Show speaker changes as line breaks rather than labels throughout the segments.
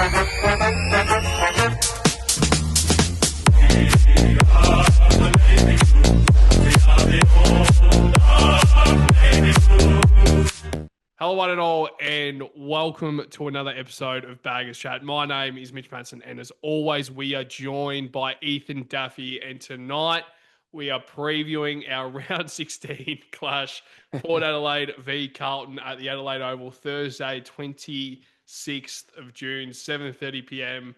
Hello, one and all, and welcome to another episode of Baggers Chat. My name is Mitch Manson, and as always, we are joined by Ethan Daffy. And tonight, we are previewing our round 16 clash, Port Adelaide v Carlton at the Adelaide Oval, Thursday, 26th of June, 7:30 p.m.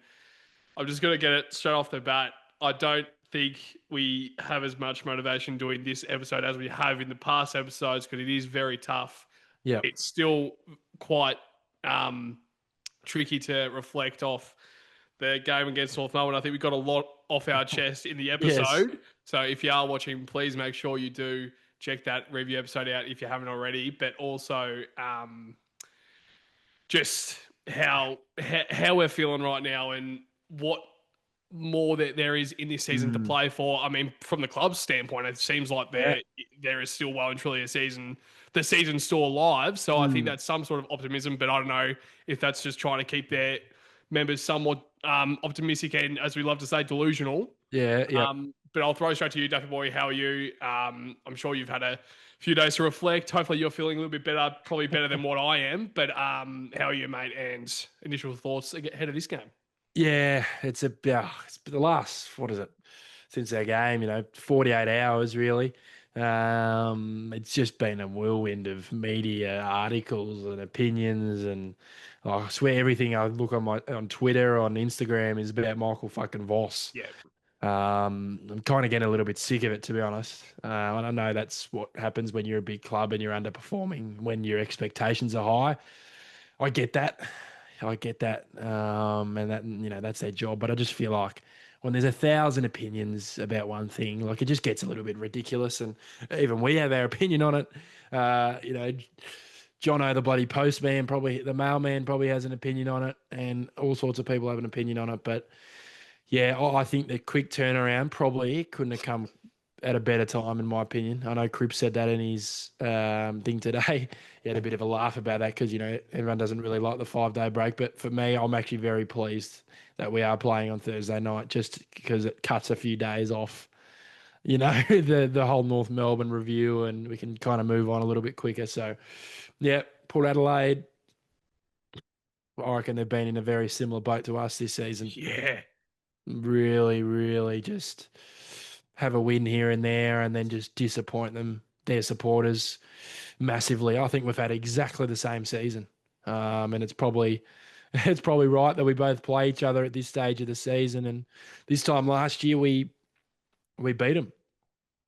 I'm just going to get it straight off the bat. I don't think we have as much motivation doing this episode as we have in the past episodes because it is very tough.
Yeah,
it's still quite tricky to reflect off the game against North Melbourne. I think we got a lot off our chest in the episode. Yes. So if you are watching, please make sure you do check that review episode out if you haven't already. But also just how we're feeling right now and what more that there is in this season to play for. I mean, from the club's standpoint, it seems like there is still well and truly a season. The season's still alive, so I think that's some sort of optimism, but I don't know if that's just trying to keep their members somewhat optimistic and, as we love to say, delusional.
Yeah.
But I'll throw straight to you, Duffy Boy. How are you? I'm sure you've had a few days to reflect. Hopefully you're feeling a little bit better, probably better than what I am. But how are you, mate? And initial thoughts ahead of this game?
Yeah, it's the last, since our game, 48 hours really. It's just been a whirlwind of media articles and opinions, and I swear everything I look on Twitter, on Instagram is about Michael fucking Voss.
Yeah.
I'm kind of getting a little bit sick of it, to be honest. And I know that's what happens when you're a big club and you're underperforming, when your expectations are high. I get that. And that, that's their job. But I just feel like when there's 1,000 opinions about one thing, like it just gets a little bit ridiculous. And even we have our opinion on it. Jono, the bloody postman, the mailman probably has an opinion on it, and all sorts of people have an opinion on it. But yeah, I think the quick turnaround probably couldn't have come at a better time, in my opinion. I know Cripps said that in his thing today. He had a bit of a laugh about that because, everyone doesn't really like the 5-day break. But for me, I'm actually very pleased that we are playing on Thursday night, just because it cuts a few days off, the whole North Melbourne review, and we can kind of move on a little bit quicker. So, yeah, Port Adelaide, I reckon they've been in a very similar boat to us this season.
Yeah.
Really, really just have a win here and there and then just disappoint their supporters massively. I think we've had exactly the same season. And it's probably right that we both play each other at this stage of the season. And this time last year, we beat them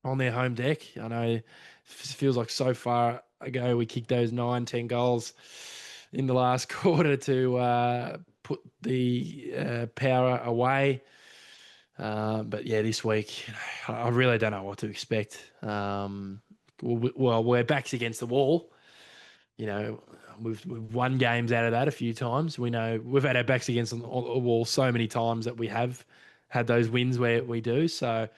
on their home deck. I know it feels like so far ago we kicked those 9-10 goals in the last quarter to put the power away. But yeah, this week, I really don't know what to expect. We're backs against the wall. We've won games out of that a few times. We know we've had our backs against the wall so many times that we have had those wins where we do. So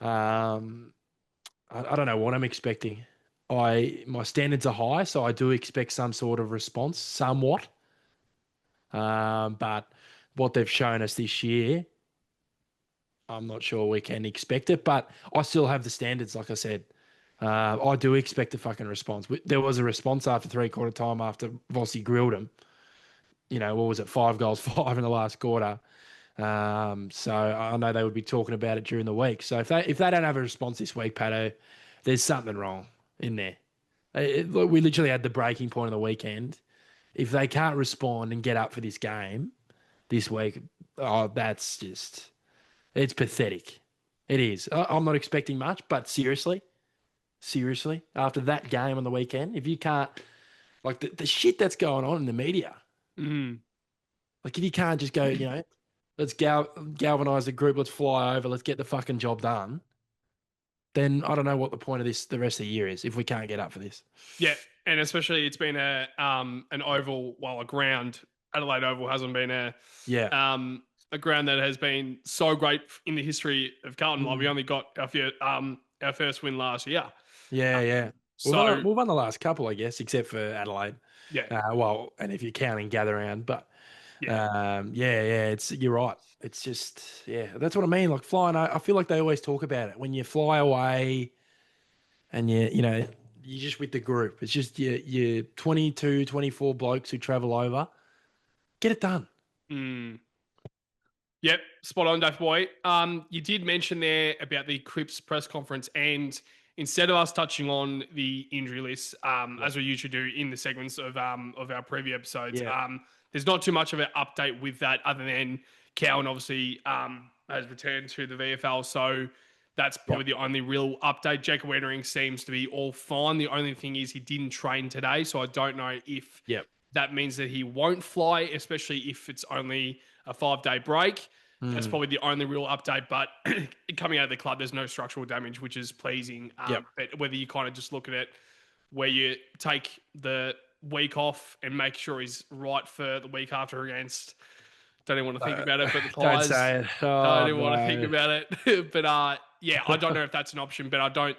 I don't know what I'm expecting. My standards are high, so I do expect some sort of response, somewhat. But what they've shown us this year, I'm not sure we can expect it, but I still have the standards, like I said. I do expect a fucking response. There was a response after 3/4 time after Vossi grilled him. What was it? 5 goals, 5 in the last quarter. So I know they would be talking about it during the week. So if they don't have a response this week, Patto, there's something wrong in there. We literally had the breaking point on the weekend. If they can't respond and get up for this game this week, that's just... It's pathetic. It is. I'm not expecting much, but seriously, after that game on the weekend, if you can't, like the shit that's going on in the media, like if you can't just go, let's galvanize the group, let's fly over, let's get the fucking job done, then I don't know what the point of the rest of the year is if we can't get up for this.
Yeah, and especially it's been an oval, a ground. Adelaide Oval hasn't been a ground that has been so great in the history of Carlton. Like we only got our first win last year.
Yeah.
So
we've won the last couple, I guess, except for Adelaide.
Yeah.
And if you're counting gather round, but
Yeah.
You're right. It's just, that's what I mean. Like flying, I feel like they always talk about it when you fly away and you're just with the group. It's just you 22, 24 blokes who travel over. Get it done.
Mm. Yep, spot on, Dave Boy. You did mention there about the Crips press conference, and instead of us touching on the injury list,
Yeah.
as we usually do in the segments of our preview episodes,
Yeah.
there's not too much of an update with that, other than Cowan obviously has returned to the VFL, so that's probably
Yep.
the only real update. Jacob Wettering seems to be all fine. The only thing is he didn't train today, so I don't know if
Yep.
that means that he won't fly, especially if it's only a 5-day break. That's
Mm.
probably the only real update. But coming out of the club, there's no structural damage, which is pleasing.
Yep.
But whether you kind of just look at it where you take the week off and make sure he's right for the week after against, don't even want to think about it, but the
Don't
Pies,
say it.
don't
Oh
even want to think
no.
about it. But yeah, I don't know if that's an option, but I don't.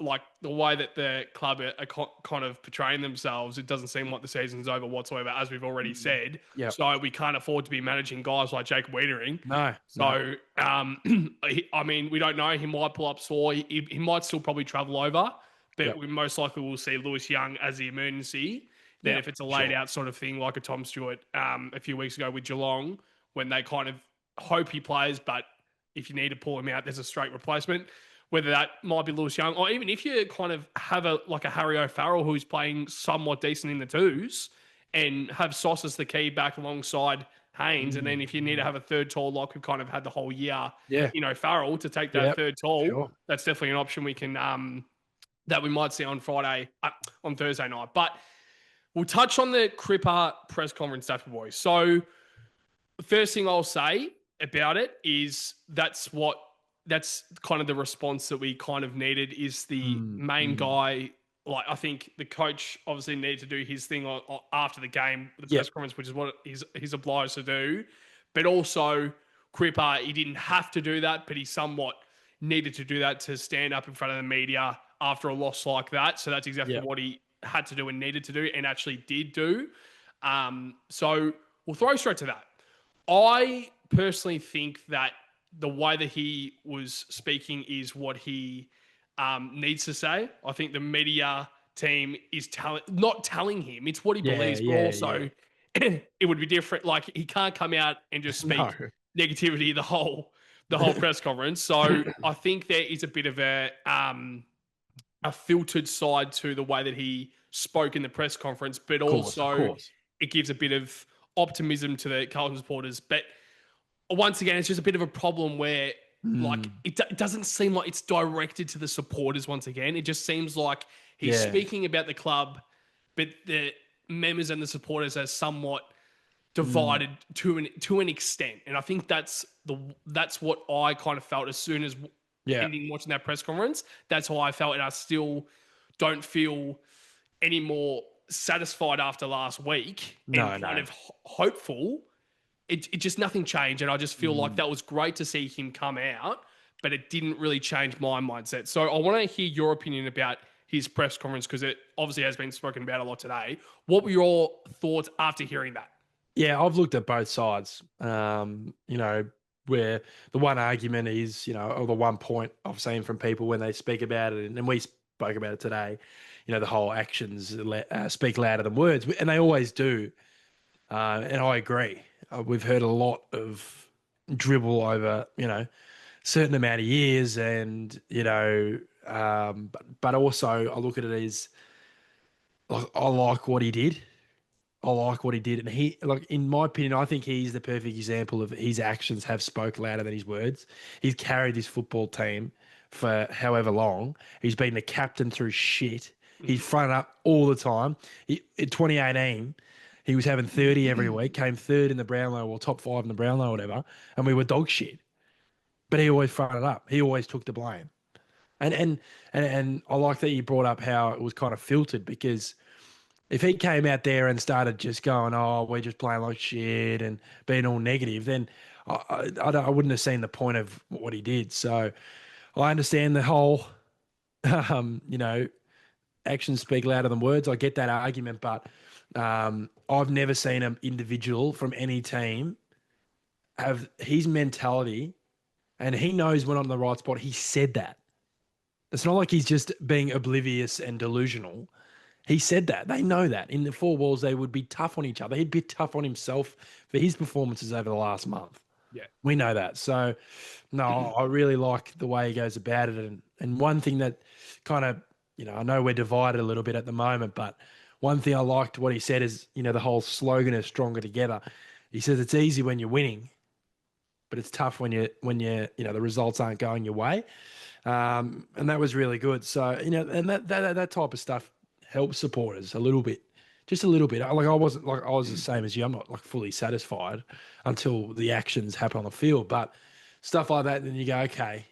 Like the way that the club are kind of portraying themselves, it doesn't seem like the season's over whatsoever, as we've already said.
Yep.
So we can't afford to be managing guys like Jacob Weitering.
No.
So, I mean, we don't know. He might pull up sore. He might still probably travel over, but
Yep.
we most likely will see Lewis Young as the emergency. Then
Yep.
if it's a laid
Sure.
out sort of thing, like a Tom Stewart a few weeks ago with Geelong, when they kind of hope he plays, but if you need to pull him out, there's a straight replacement. Whether that might be Lewis Young, or even if you kind of have a Harry O'Farrell who's playing somewhat decent in the twos, and have Sauce as the key back alongside Haynes, and then if you need to have a third tall like we've kind of had the whole year,
Yeah.
Farrell to take that
Yep.
third tall,
Sure.
that's definitely an option we can that we might see on Thursday night. But we'll touch on the Cripper press conference, Dapper Boys. So the first thing I'll say about it is that's kind of the response that we kind of needed, is the main guy. Like, I think the coach obviously needed to do his thing after the game, the press
Yep.
conference, which is what he's obliged to do. But also, Cripper, he didn't have to do that, but he somewhat needed to do that to stand up in front of the media after a loss like that. So that's exactly
Yep.
what he had to do and needed to do, and actually did do. So we'll throw straight to that. I personally think that the way that he was speaking is what he needs to say. I think the media team is not telling him. It's what he believes, but also it would be different. Like, he can't come out and just
No.
speak negativity the whole press conference. So I think there is a bit of a filtered side to the way that he spoke in the press conference, but also
Of course.
it gives a bit of optimism to the Carlton supporters. But once again, it's just a bit of a problem where, like, it doesn't seem like it's directed to the supporters once again. It just seems like he's speaking about the club, but the members and the supporters are somewhat divided to an extent. And I think that's what I kind of felt as soon as ending watching that press conference. That's how I felt, and I still don't feel any more satisfied after last week and kind of hopeful. It just, nothing changed, and I just feel like that was great to see him come out, but it didn't really change my mindset. So I want to hear your opinion about his press conference, because it obviously has been spoken about a lot today. What were your thoughts after hearing that?
Yeah, I've looked at both sides. Where the one argument is, or the one point I've seen from people when they speak about it, and we spoke about it today, the whole actions speak louder than words, and they always do. And I agree. We've heard a lot of dribble over, certain amount of years, and but also I look at it as, I like what he did. I like what he did, and in my opinion, I think he's the perfect example of his actions have spoke louder than his words. He's carried this football team for however long. He's been the captain through shit. He's fronted up all the time. In 2018, he was having 30 every week, came third in the Brownlow, or top 5 in the Brownlow or whatever, and we were dog shit. But he always fronted up. He always took the blame. And I like that you brought up how it was kind of filtered, because if he came out there and started just going, "Oh, we're just playing like shit," and being all negative, then I wouldn't have seen the point of what he did. So I understand the whole, um, you know, actions speak louder than words. I get that argument, but I've never seen an individual from any team have his mentality, and he knows when on the right spot. He said that. It's not like he's just being oblivious and delusional. He said that. They know that. In the four walls, they would be tough on each other. He'd be tough on himself for his performances over the last month.
Yeah.
We know that. So, no, I really like the way he goes about it. And one thing that kind of, I know we're divided a little bit at the moment, but one thing I liked what he said is, the whole slogan is stronger together. He says it's easy when you're winning, but it's tough when the results aren't going your way. And that was really good. So, and that type of stuff helps supporters a little bit, just a little bit. I was the same as you. I'm not like fully satisfied until the actions happen on the field, but stuff like that. Then you go, okay,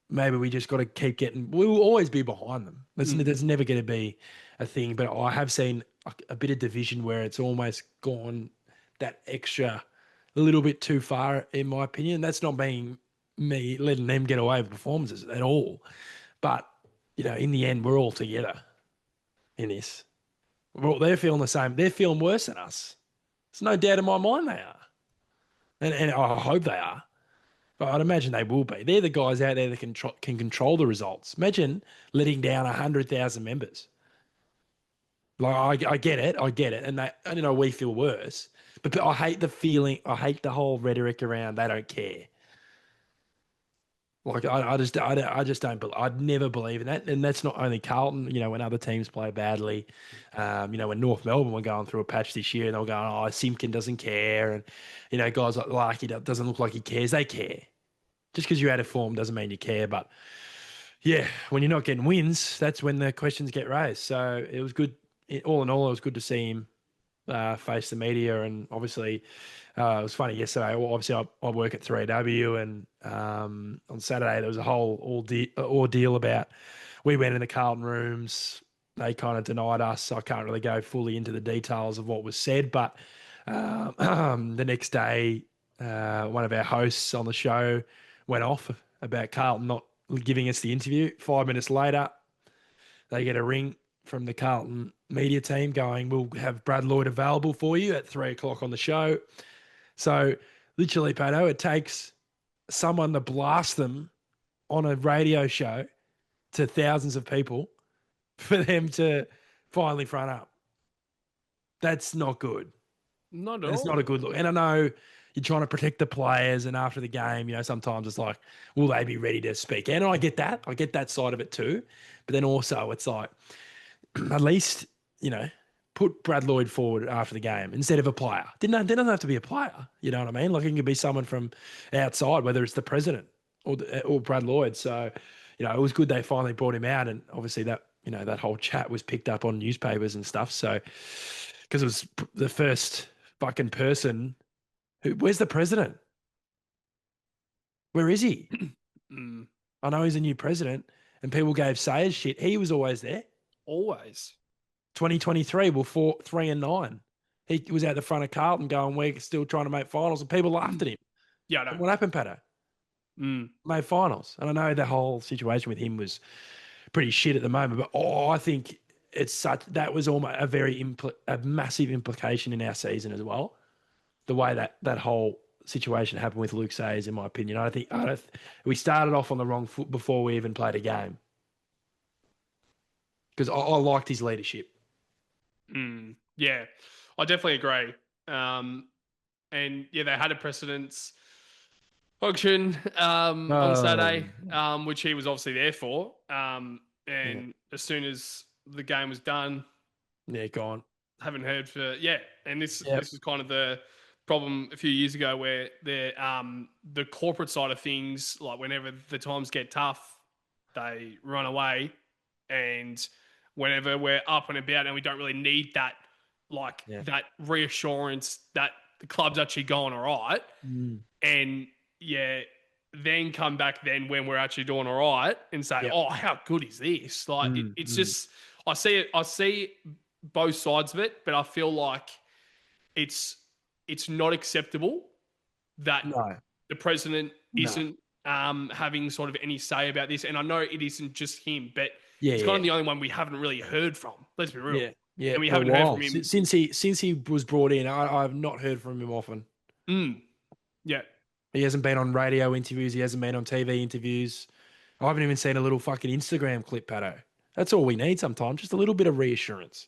maybe we just got to keep getting. We will always be behind them. There's never going to be a thing. But I have seen a bit of division where it's almost gone that extra, a little bit too far, in my opinion. That's not being me letting them get away with performances at all. But in the end, we're all together in this. They're feeling the same. They're feeling worse than us. There's no doubt in my mind they are, and I hope they are. But I'd imagine they will be. They're the guys out there that can control the results. Imagine letting down 100,000 members. Like I get it, and we feel worse. But I hate the feeling. I hate the whole rhetoric around they don't care. Like I just don't. I'd never believe in that, and that's not only Carlton. When other teams play badly, when North Melbourne were going through a patch this year, and they were going, "Oh, Simpkin doesn't care," and guys like Larky doesn't look like he cares. They care. Just because you're out of form doesn't mean you care. But yeah, when you're not getting wins, that's when the questions get raised. So it was good. All in all, it was good to see him face the media, and obviously. It was funny yesterday. Well, obviously, I work at 3AW, and on Saturday there was a whole ordeal about. We went in the Carlton rooms. They kind of denied us. So I can't really go fully into the details of what was said, but the next day, one of our hosts on the show went off about Carlton not giving us the interview. 5 minutes later, they get a ring from the Carlton media team going, "We'll have Brad Lloyd available for you at 3 o'clock on the show." So literally, Patto, it takes someone to blast them on a radio show to thousands of people for them to finally front up. That's not good.
Not at
It's
all.
not a good look. And I know you're trying to protect the players, and after the game, sometimes it's like, will they be ready to speak? And I get that. I get that side of it too. But then also it's like, at least, put Brad Lloyd forward after the game instead of a player. Didn't have to be a player. You know what I mean? Like it can be someone from outside, whether it's the president or Brad Lloyd. So, it was good they finally brought him out, and obviously that that whole chat was picked up on newspapers and stuff. So, because it was the first fucking person where's the president? Where is he? I know he's a new president, and people gave Sayers shit. He was always there.
Always.
2023, we're 3-9. He was out the front of Carlton going, "We're still trying to make finals," and people laughed at him.
Yeah, I know.
What happened, Patto? Made finals. And I know the whole situation with him was pretty shit at the moment, but I think that was almost a massive implication in our season as well. The way that whole situation happened with Luke Sayers, in my opinion. We started off on the wrong foot before we even played a game. Because I liked his leadership.
Yeah, I definitely agree. And yeah, they had a precedence function on Saturday, which he was obviously there for. As soon as the game was done,
gone.
Haven't heard and this is kind of the problem a few years ago where the corporate side of things, like whenever the times get tough, they run away, and whenever we're up and about and we don't really need that, that reassurance that the club's actually going all right, and then come back then when we're actually doing all right and say, "Oh, how good is this?" Like it's just I see both sides of it, but I feel like it's not acceptable that the president isn't having sort of any say about this. And I know it isn't just him, but it's kind of the only one we haven't really heard from. Let's be real.
Yeah,
and we
for a
haven't heard
while.
from him.
Since he was brought in, I've not heard from him often.
Yeah.
He hasn't been on radio interviews. He hasn't been on TV interviews. I haven't even seen a little fucking Instagram clip, Patto. That's all we need sometimes, just a little bit of reassurance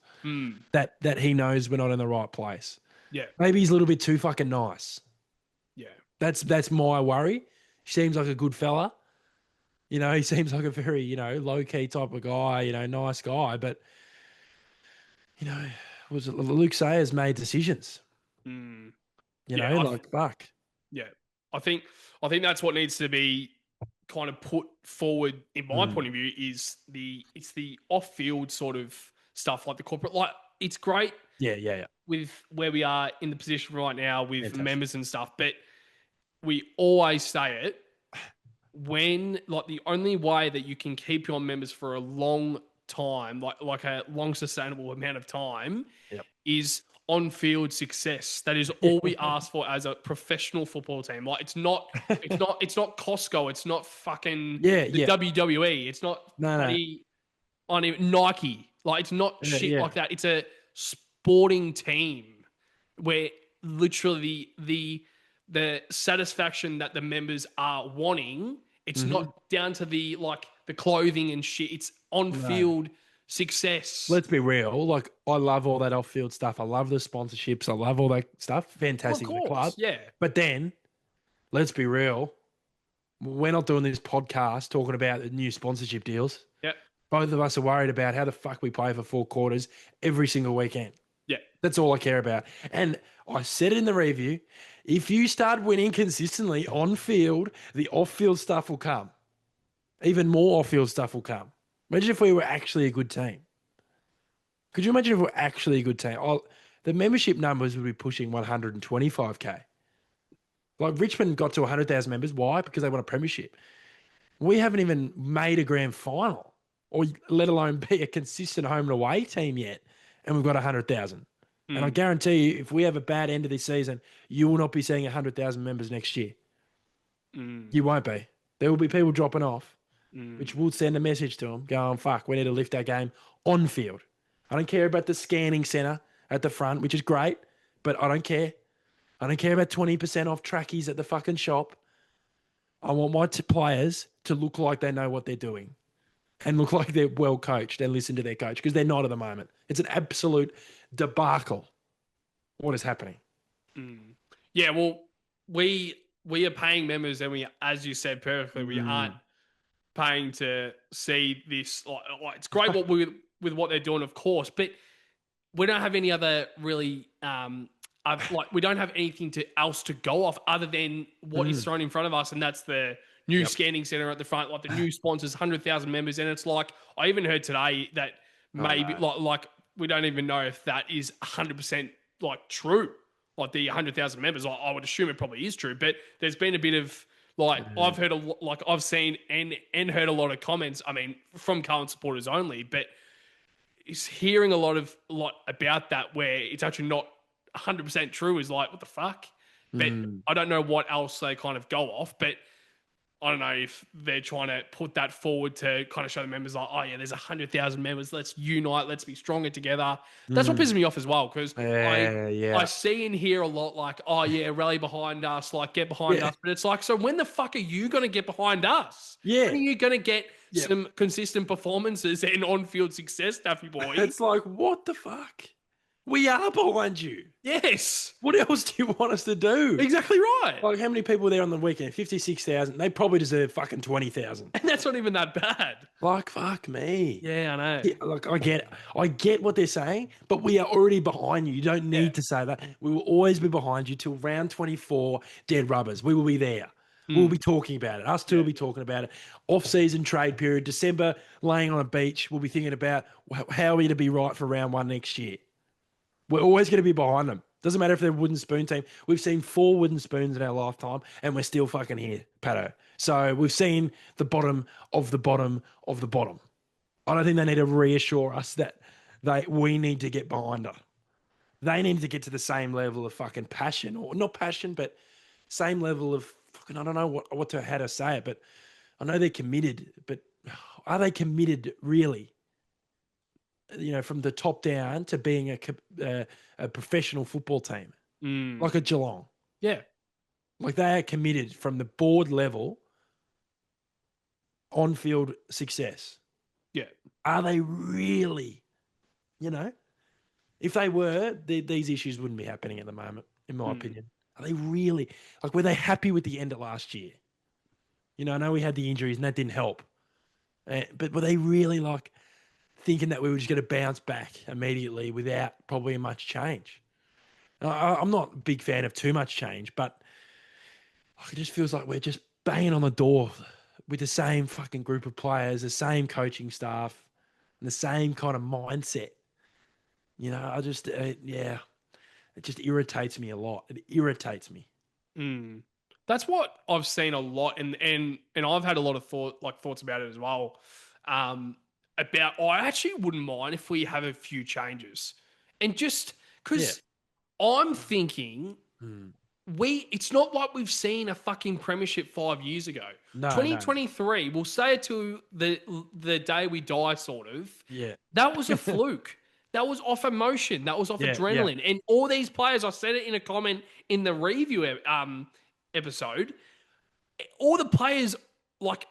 that he knows we're not in the right place.
Yeah.
Maybe he's a little bit too fucking nice.
Yeah.
That's my worry. He seems like a good fella. He seems like a very, low-key type of guy, nice guy. But, was it Luke Sayers made decisions?
Yeah.
Fuck.
Yeah. I think that's what needs to be kind of put forward in my point of view is it's the off-field sort of stuff, like the corporate, like it's great
Yeah.
with where we are in the position right now with
Fantastic.
members and stuff, but we always say it when, like, the only way that you can keep your members for a long time, like a long sustainable amount of time,
Yep.
is on-field success. That is all we ask for as a professional football team. Like, it's not Costco. It's not fucking the WWE. It's not bloody on Nike. Like, it's not shit like that. It's a sporting team where literally the satisfaction that the members are wanting, it's not down to the clothing and shit. It's on-field success.
Let's be real. Like, I love all that off-field stuff. I love the sponsorships. I love all that stuff. Fantastic for the club.
Yeah.
But then, let's be real. We're not doing this podcast talking about the new sponsorship deals.
Yeah.
Both of us are worried about how the fuck we play for 4 quarters every single weekend.
Yeah.
That's all I care about. And I said it in the review, if you start winning consistently on field, the off-field stuff will come. Even more off-field stuff will come. Imagine if we were actually a good team. Could you imagine if we were actually a good team? The membership numbers would be pushing 125K. Like, Richmond got to 100,000 members. Why? Because they won a premiership. We haven't even made a grand final, or let alone be a consistent home and away team yet, and we've got 100,000. And I guarantee you, if we have a bad end of this season, you will not be seeing 100,000 members next year. You won't be. There will be people dropping off, which will send a message to them going, fuck, we need to lift our game on field. I don't care about the scanning centre at the front, which is great, but I don't care. I don't care about 20% off trackies at the fucking shop. I want my players to look like they know what they're doing and look like they're well coached and listen to their coach, because they're not at the moment. It's an absolute debacle what is happening.
Yeah, well, we are paying members, and we, as you said perfectly, we aren't paying to see this. Like it's great with what they're doing, of course, but we don't have any other really we don't have anything else to go off other than what is thrown in front of us, and that's the new scanning center at the front, like the new sponsors, 100,000 members, and it's like I even heard today that maybe like we don't even know if that is 100% like true, like the 100,000 members. I would assume it probably is true, but there's been a bit of I've heard I've seen and heard a lot of comments. I mean, from Carlton supporters only, but is hearing a lot about that where it's actually not 100% true is like, what the fuck? But I don't know what else they kind of go off, but I don't know if they're trying to put that forward to kind of show the members like, oh yeah, there's 100,000 members. Let's unite. Let's be stronger together. That's what pisses me off as well. Because I see and hear a lot like, oh yeah, rally behind us, like get behind us. But it's like, so when the fuck are you going to get behind us?
Yeah.
When are you going to get some consistent performances and on-field success, Daffy boy?
It's like, what the fuck? We are behind you.
Yes.
What else do you want us to do?
Exactly right.
Like, how many people were there on the weekend? 56,000. They probably deserve fucking 20,000.
And that's not even that bad.
Like, fuck me.
Yeah, I know.
Yeah, look, I get what they're saying, but we are already behind you. You don't need to say that. We will always be behind you till round 24, dead rubbers. We will be there. We'll be talking about it. Us two will be talking about it. Off-season trade period, December, laying on a beach, we'll be thinking about how are we to be right for round 1 next year. We're always going to be behind them. Doesn't matter if they're a wooden spoon team. We've seen 4 wooden spoons in our lifetime, and we're still fucking here, Patto. So we've seen the bottom of the bottom of the bottom. I don't think they need to reassure us that we need to get behind them. They need to get to the same level of fucking passion, or not passion, but same level of fucking, I don't know how to say it, but I know they're committed, but are they committed really? from the top down to being a professional football team,
Mm.
like a Geelong.
Yeah.
Like they are committed from the board level on-field success.
Yeah.
Are they really, if they were, these issues wouldn't be happening at the moment, in my
Mm.
opinion. Are they really, like, were they happy with the end of last year? I know we had the injuries and that didn't help. But were they really like thinking that we were just going to bounce back immediately without probably much change? I'm not a big fan of too much change, but it just feels like we're just banging on the door with the same fucking group of players, the same coaching staff, and the same kind of mindset. I just, yeah, it just irritates me a lot. It irritates me.
Mm. That's what I've seen a lot, and I've had a lot of thoughts about it as well. About I actually wouldn't mind if we have a few changes, and just
Yeah.
because I'm thinking
Hmm.
it's not like we've seen a fucking premiership 5 years ago.
No, no.
2023, we'll say it to the day we die, sort of.
Yeah.
That was a fluke. That was off emotion. That was off
Yeah. Yeah.
adrenaline. And all these players, I said it in a comment in the review episode. All the players like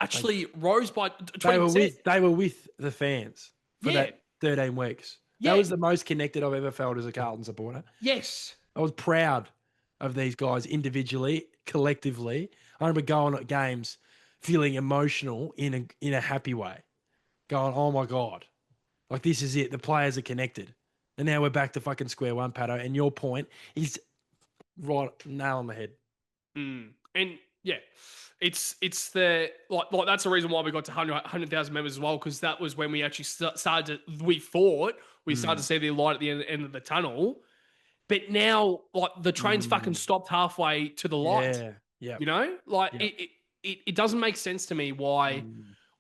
Like
actually rose by
they were
20%.
with the fans for
Yeah.
that 13 weeks. That
Yeah.
was the most connected I've ever felt as a Carlton supporter.
Yes.
I was proud of these guys individually, collectively. I remember going at games feeling emotional in a happy way. Going, oh my God. Like this is it. The players are connected. And now we're back to fucking square one, Patto. And your point is right nail on the head.
Mm. And yeah, it's the like that's the reason why we got to 100,000 members as well, because that was when we actually started to, we thought we started to see the light at the end of the tunnel. But now, like the train's fucking stopped halfway to the light.
Yeah. Yeah.
Like
Yeah.
it doesn't make sense to me why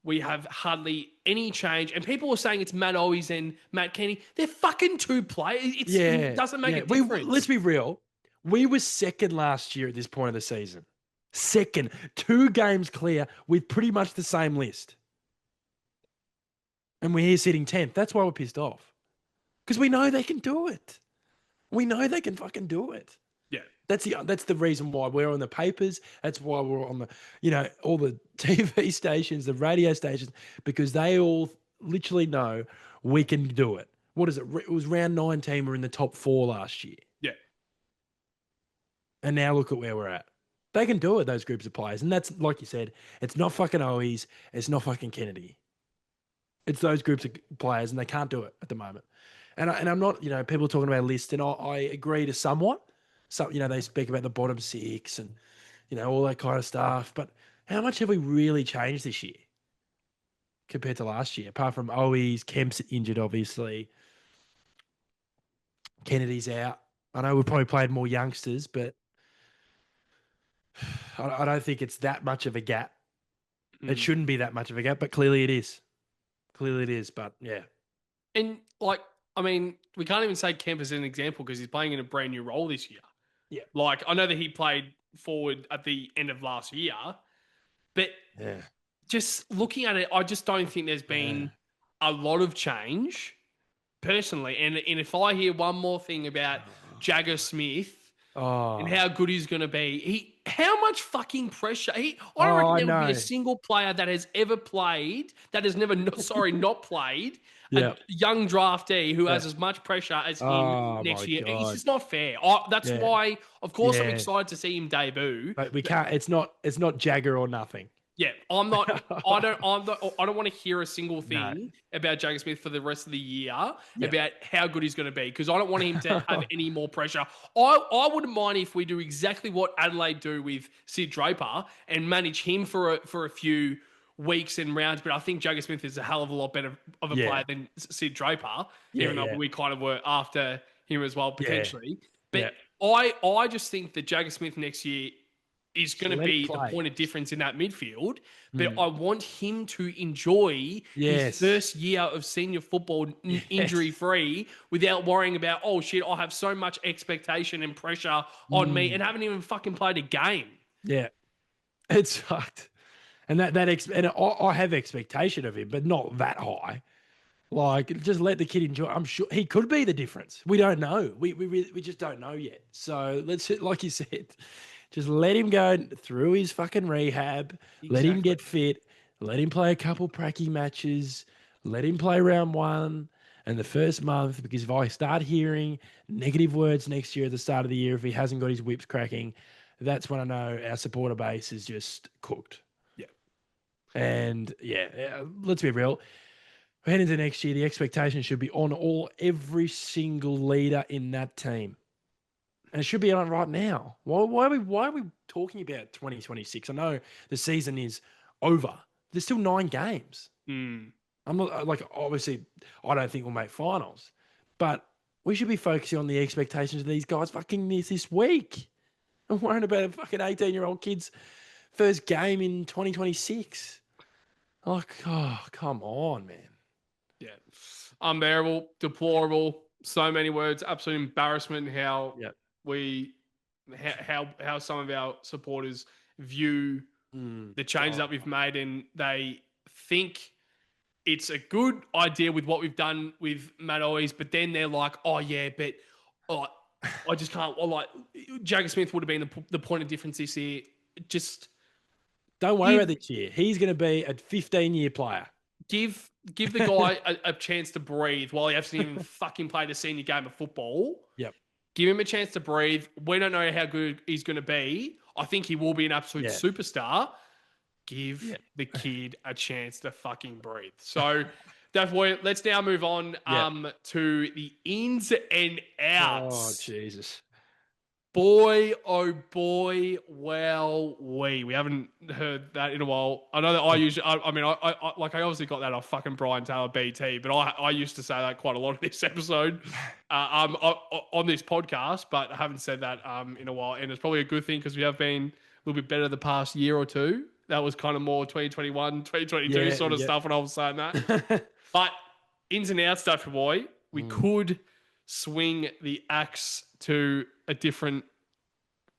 we have hardly any change. And people were saying it's Matt Owies and Matt Kenny. They're fucking two players. It doesn't make a difference.
Let's be real. We were second last year at this point of the season. Second, 2 games clear with pretty much the same list. And we're here sitting 10th. That's why we're pissed off. Because we know they can do it. We know they can fucking do it.
Yeah.
That's the reason why we're on the papers. That's why we're on the, all the TV stations, the radio stations, because they all literally know we can do it. What is it? It was round 19. We're in the top 4 last year.
Yeah.
And now look at where we're at. They can do it, those groups of players. And that's, like you said, it's not fucking Owies. It's not fucking Kennedy. It's those groups of players, and they can't do it at the moment. And I'm not, people talking about a list, and I agree to somewhat. So, they speak about the bottom 6 and, all that kind of stuff. But how much have we really changed this year compared to last year? Apart from Owies, Kemp's injured, obviously. Kennedy's out. I know we've probably played more youngsters, but I don't think it's that much of a gap. It shouldn't be that much of a gap, but clearly it is. Clearly it is, but yeah.
And we can't even say Kemp as an example because he's playing in a brand new role this year.
Yeah.
Like, I know that he played forward at the end of last year, but just looking at it, I just don't think there's been a lot of change personally. And if I hear one more thing about Jagger Smith and how good he's going to be, how much fucking pressure. I don't reckon there would be a single player that has ever played, that has never, not played, a young draftee who has as much pressure as him next year.
God.
It's just not fair. That's why, of course, I'm excited to see him debut.
But we can't. It's not Jagger or nothing.
Yeah, I'm not. I don't want to hear a single thing about Jagger Smith for the rest of the year about how good he's going to be, because I don't want him to have any more pressure. I wouldn't mind if we do exactly what Adelaide do with Sid Draper and manage him for a few weeks and rounds. But I think Jagger Smith is a hell of a lot better of a player than Sid Draper, even though we kind of were after him as well potentially. But I just think that Jagger Smith next year is going to be the point of difference in that midfield. But I want him to enjoy his first year of senior football injury-free without worrying about, oh, shit, I have so much expectation and pressure on me and haven't even fucking played a game.
Yeah. It's fucked. And I have expectation of him, but not that high. Like, just let the kid enjoy. I'm sure he could be the difference. We don't know. We just don't know yet. So let's, like you said, just let him go through his fucking rehab. Let him
Exactly.
get fit. Let him play a couple pracky matches. Let him play round one and the first month. Because if I start hearing negative words next year at the start of the year, if he hasn't got his whips cracking, that's when I know our supporter base is just cooked.
Yeah.
And yeah, let's be real. Heading into next year, the expectation should be on every single leader in that team. And it should be on right now. Why are we talking about 2026? I know the season is over. There's still 9 games.
Mm.
I'm not like, obviously I don't think we'll make finals, but we should be focusing on the expectations of these guys fucking this week. I'm worrying about a fucking 18-year-old kid's first game in 2026. Like, oh, come on, man.
Yeah. Unbearable, deplorable, so many words, absolute embarrassment how
Yeah.
we how some of our supporters view the changes that we've made, and they think it's a good idea with what we've done with Matt Oies, but then they're like, oh yeah, but oh, I just can't. Like Jagger Smith would have been the point of difference this year. Just
Don't worry about
give
this year. He's going to be a 15-year player.
give the guy a chance to breathe while he hasn't even fucking played a senior game of football.
Yep.
Give him a chance to breathe. We don't know how good he's going to be. I think he will be an absolute
Yeah.
superstar. Give
Yeah.
the kid a chance to fucking breathe. So, Boy, let's now move on
Yeah.
to the ins and
Oh,
outs.
Jesus.
Boy, oh boy, well, we haven't heard that in a while. I know that I usually, I mean, I obviously got that off fucking Brian Taylor BT, but I used to say that quite a lot in this episode, on this podcast, but I haven't said that in a while, and it's probably a good thing because we have been a little bit better the past year or two. That was kind of more 2021, 2022
Yeah.
sort of
Yeah.
stuff when I was saying that. But ins and outs stuff, boy, we could swing the axe to a different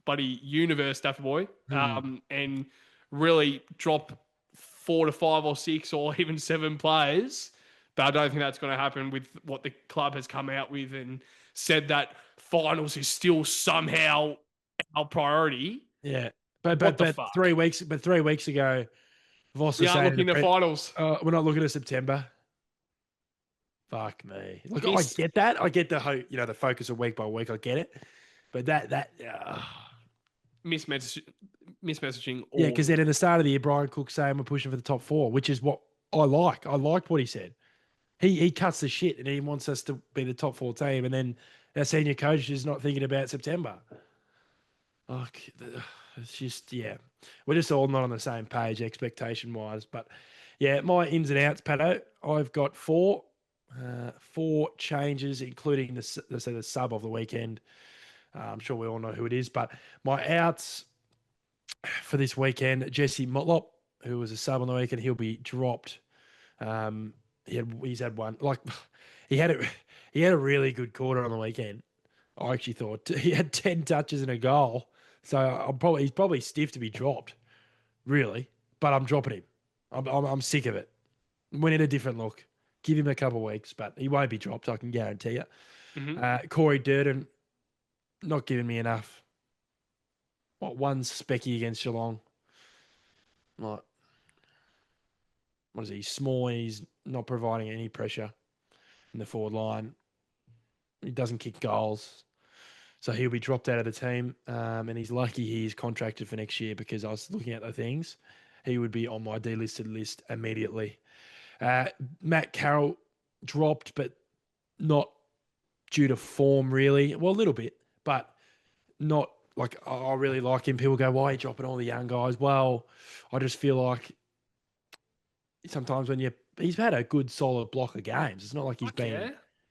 buddy universe, Dapper Boy, and really drop 4 to 5 or 6 or even 7 players. But I don't think that's going to happen with what the club has come out with and said that finals is still somehow our priority.
Yeah. But
What
but
the
but
fuck?
3 weeks ago, Voss
We
was
aren't
saying in the
looking at finals.
we're not looking at September. Fuck me. Look, I
Miss
get that. I get the hope, the focus of week by week. I get it. But
mismessaging
yeah,
all
because
the
then
way.
in the start of the year, Brian Cook saying we're pushing for the top 4, which is what I like. I liked what he said. He cuts the shit and he wants us to be the top 4 team, and then our senior coach is not thinking about September. Like, it's just, yeah, we're just all not on the same page expectation wise. But yeah, my ins and outs, Patto, I've got 4 changes, including the sub of the weekend. I'm sure we all know who it is, but my outs for this weekend, Jesse Motlop, who was a sub on the weekend, he'll be dropped. He's had one, like, he had a really good quarter on the weekend. I actually thought he had 10 touches and a goal. So he's probably stiff to be dropped, really. But I'm dropping him. I'm sick of it. We need a different look. Give him a couple of weeks, but he won't be dropped. I can guarantee you.
Mm-hmm.
Corey Durden, not giving me enough. One specky against Geelong. Like, what is he? Small. And he's not providing any pressure in the forward line. He doesn't kick goals. So he'll be dropped out of the team, and he's lucky he's contracted for next year because I was looking at the things. He would be on my delisted list immediately. Matt Carroll dropped, but not due to form, really. Well, a little bit, but not like I really like him. People go, why are you dropping all the young guys? Well, I just feel like sometimes he's had a good solid block of games. It's not like
Fuck yeah.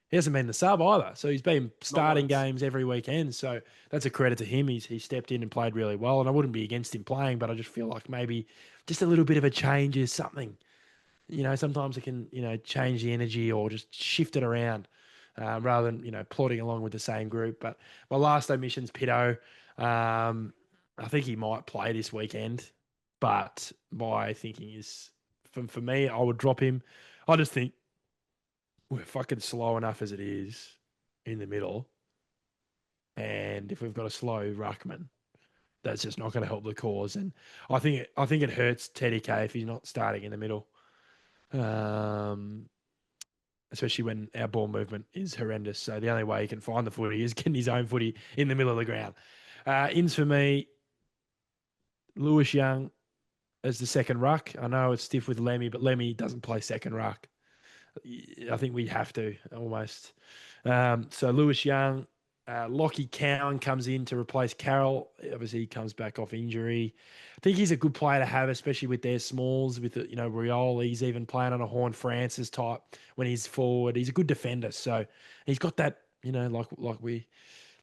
he hasn't been the sub either. So he's been
Not
starting
once.
games every weekend. So that's a credit to him. He stepped in and played really well. And I wouldn't be against him playing, but I just feel like maybe just a little bit of a change is something. Sometimes it can, change the energy or just shift it around rather than, plodding along with the same group. But my last omission's Pitto. I think he might play this weekend, but my thinking is for me, I would drop him. I just think we're fucking slow enough as it is in the middle. And if we've got a slow ruckman, that's just not going to help the cause. And I think it hurts Teddy K if he's not starting in the middle, um, especially when our ball movement is horrendous. So the only way he can find the footy is getting his own footy in the middle of the ground. Ins for me, Lewis Young as the second ruck. I know it's stiff with Lemmy, but Lemmy doesn't play second ruck. I think we have to almost. So Lewis Young, Lockie Cowan comes in to replace Carroll. Obviously, he comes back off injury. I think he's a good player to have, especially with their smalls. With Rioli, he's even playing on a Horn Francis type when he's forward. He's a good defender, so he's got that. Like we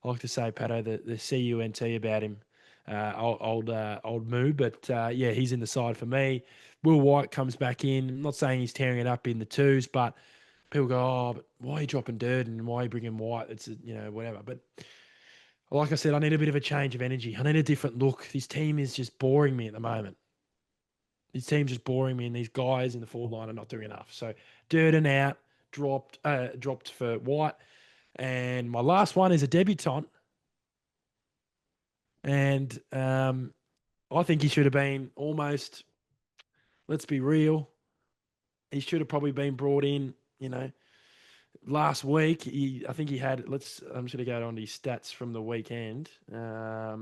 like to say, Patto, the CUNT about him. Old moo, but yeah, he's in the side for me. Will White comes back in. I'm not saying he's tearing it up in the twos, but people go, oh, but why are you dropping Durden? Why are you bringing White? It's, whatever. But like I said, I need a bit of a change of energy. I need a different look. This team is just boring me at the moment. This team's just boring me, and these guys in the forward line are not doing enough. So Durden out, dropped for White. And my last one is a debutant. And I think he should have been almost, let's be real, he should have probably been brought in, last week. I think he had, I'm just going to go on to his stats from the weekend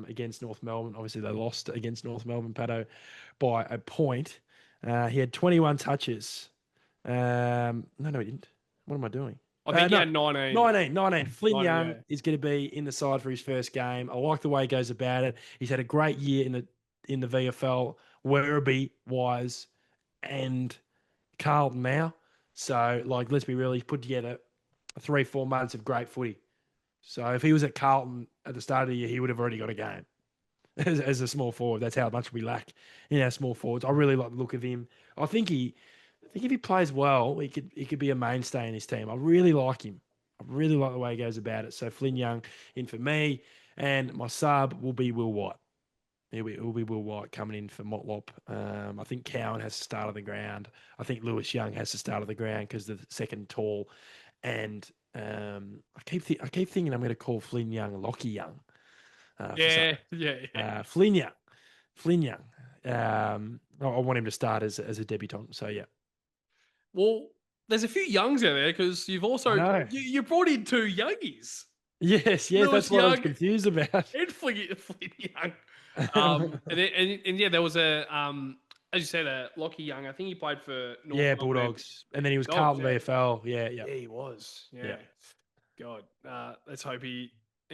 against North Melbourne. Obviously, they lost against North Melbourne, Patto, by a point. He had 21 touches. No, he didn't. What am I doing?
I think he
No,
had 19.
19. Flynn
19,
Young
yeah.
is going to be in the side for his first game. I like the way he goes about it. He's had a great year in the VFL, Werribee wise, and Carlton now. So, let's be real, he's put together 3-4 months of great footy. So if he was at Carlton at the start of the year, he would have already got a game as a small forward. That's how much we lack in our small forwards. I really like the look of him. I think if he plays well, he could be a mainstay in his team. I really like him. I really like the way he goes about it. So Flynn Young in for me, and my sub will be Will White. It will be Will White coming in for Motlop. I think Cowan has to start on the ground. I think Lewis Young has to start on the ground because the second tall. And I keep thinking I'm going to call Flynn Young Lockie Young.
Yeah, yeah.
Flynn Young. Flynn Young. I want him to start as a debutant. So yeah.
Well, there's a few youngs out there because you've also
I know.
you brought in two youngies.
Yes,
Lewis
that's what I was
Young
confused about.
and Flynn Young. And yeah, there was as you said, Lockie Young. I think he played for North
Yeah,
Melbourne
Bulldogs, and then he was
Dogs.
Carlton
Yeah.
VFL. Yeah, yeah,
Yeah, he was. Yeah.
Yeah.
God, let's hope he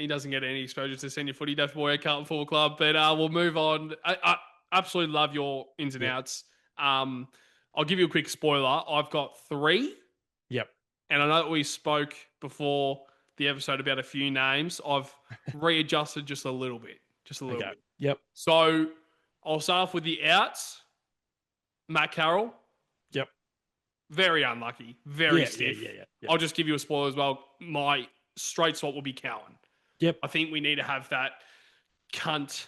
doesn't get any exposure to senior footy. Deaf boy at Carlton Football Club. But we'll move on. I absolutely love your ins and outs. I'll give you a quick spoiler. I've got 3.
Yep.
And I know that we spoke before the episode about a few names. I've readjusted just a little bit. Just a little bit.
Yep.
So I'll start off with the outs. Matt Carroll.
Yep.
Very unlucky. Very stiff.
Yeah.
I'll just give you a spoiler as well. My straight swap will be Cowan.
Yep.
I think we need to have that cunt.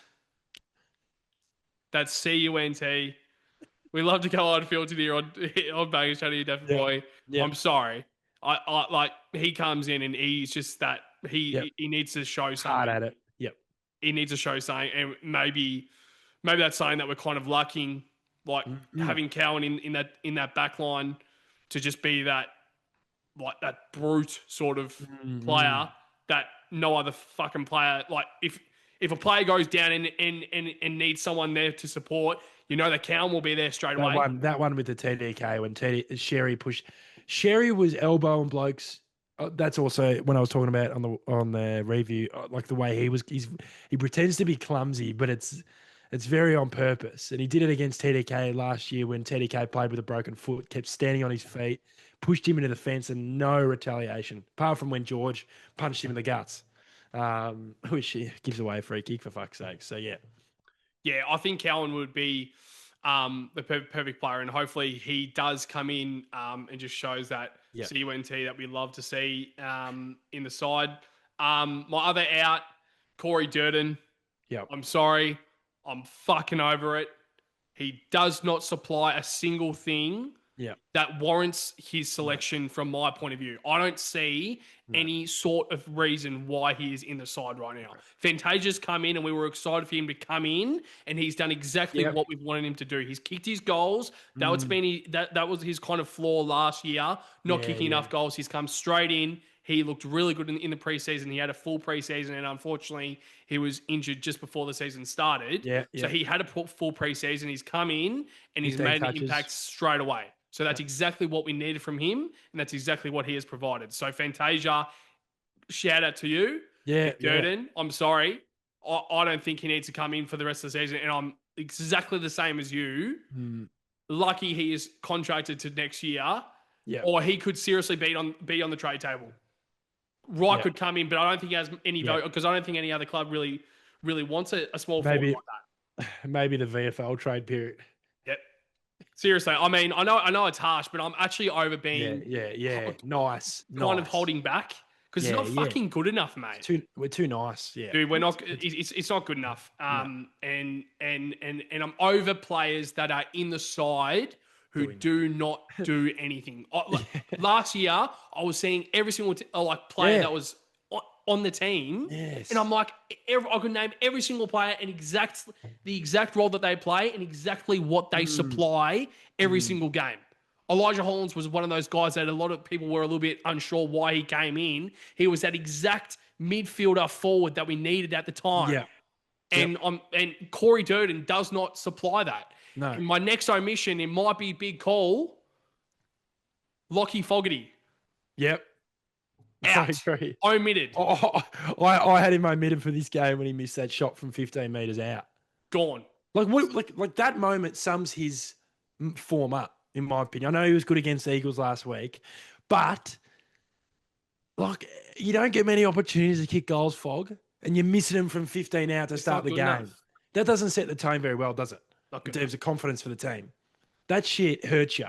That CUNT. We love to go on field here on Baggage Chatty, definitely. Boy.
Yep.
I'm sorry. I like he comes in and he's just that he needs to show something.
Hard at it. Yep.
He needs to show something, and maybe that's something that we're kind of lacking, like having Cowan in that back line to just be that brute sort of player that no other fucking player. Like if a player goes down and needs someone there to support, that Cowan will be there straight away.
That one with the TDK when Sherry pushed. Sherry was elbowing blokes. That's also when I was talking about on the review, like the way he pretends to be clumsy, but it's very on purpose. And he did it against TDK last year when TDK played with a broken foot, kept standing on his feet, pushed him into the fence, and no retaliation, apart from when George punched him in the guts, which gives away a free kick for fuck's sake. So yeah.
Yeah, I think Cowan would be the perfect player, and hopefully he does come in and just shows that CUNT that we love to see in the side. My other out, Corey Durden.
Yeah,
I'm sorry. I'm fucking over it. He does not supply a single thing
Yeah.
that warrants his selection from my point of view. I don't see any sort of reason why he is in the side right now. Fantasia's come in and we were excited for him to come in, and he's done exactly what we wanted him to do. He's kicked his goals. That was his kind of flaw last year, not kicking enough goals. He's come straight in. He looked really good in the preseason. He had a full preseason, and unfortunately, he was injured just before the season started. So he had a full preseason. He's come in and he's made an impact straight away. So that's exactly what we needed from him, and that's exactly what he has provided. So Fantasia, shout out to you. Durden, I'm sorry. I don't think he needs to come in for the rest of the season, and I'm exactly the same as you. Lucky he is contracted to next year, or he could seriously be on the trade table. Wright could come in, but I don't think he has any vote, because I don't think any other club really wants a small forward like that.
Maybe the VFL trade period.
Yep. Seriously, I mean, I know it's harsh, but I'm actually over being
nice,
kind of holding back, because it's not fucking good enough, mate.
We're too nice,
dude. We're not. It's not good enough. And I'm over players that are in the side who do not do anything. Last year, I was seeing every single player that was on the team, and I'm like, I could name every single player and the exact role that they play and exactly what they supply every single game. Elijah Hollins was one of those guys that a lot of people were a little bit unsure why he came in. He was that exact midfielder forward that we needed at the time. And Corey Durden does not supply that.
No.
And my next omission, it might be a big call, Lockie Fogarty.
Yep.
Out.
I agree.
Omitted.
I had him omitted for this game when he missed that shot from 15 metres out.
Gone.
Like that moment sums his form up, in my opinion. I know he was good against the Eagles last week, but you don't get many opportunities to kick goals, Fog, and you're missing them from 15 out to start the game. Enough. That doesn't set the tone very well, does it? In terms of confidence for the team. That shit hurts you.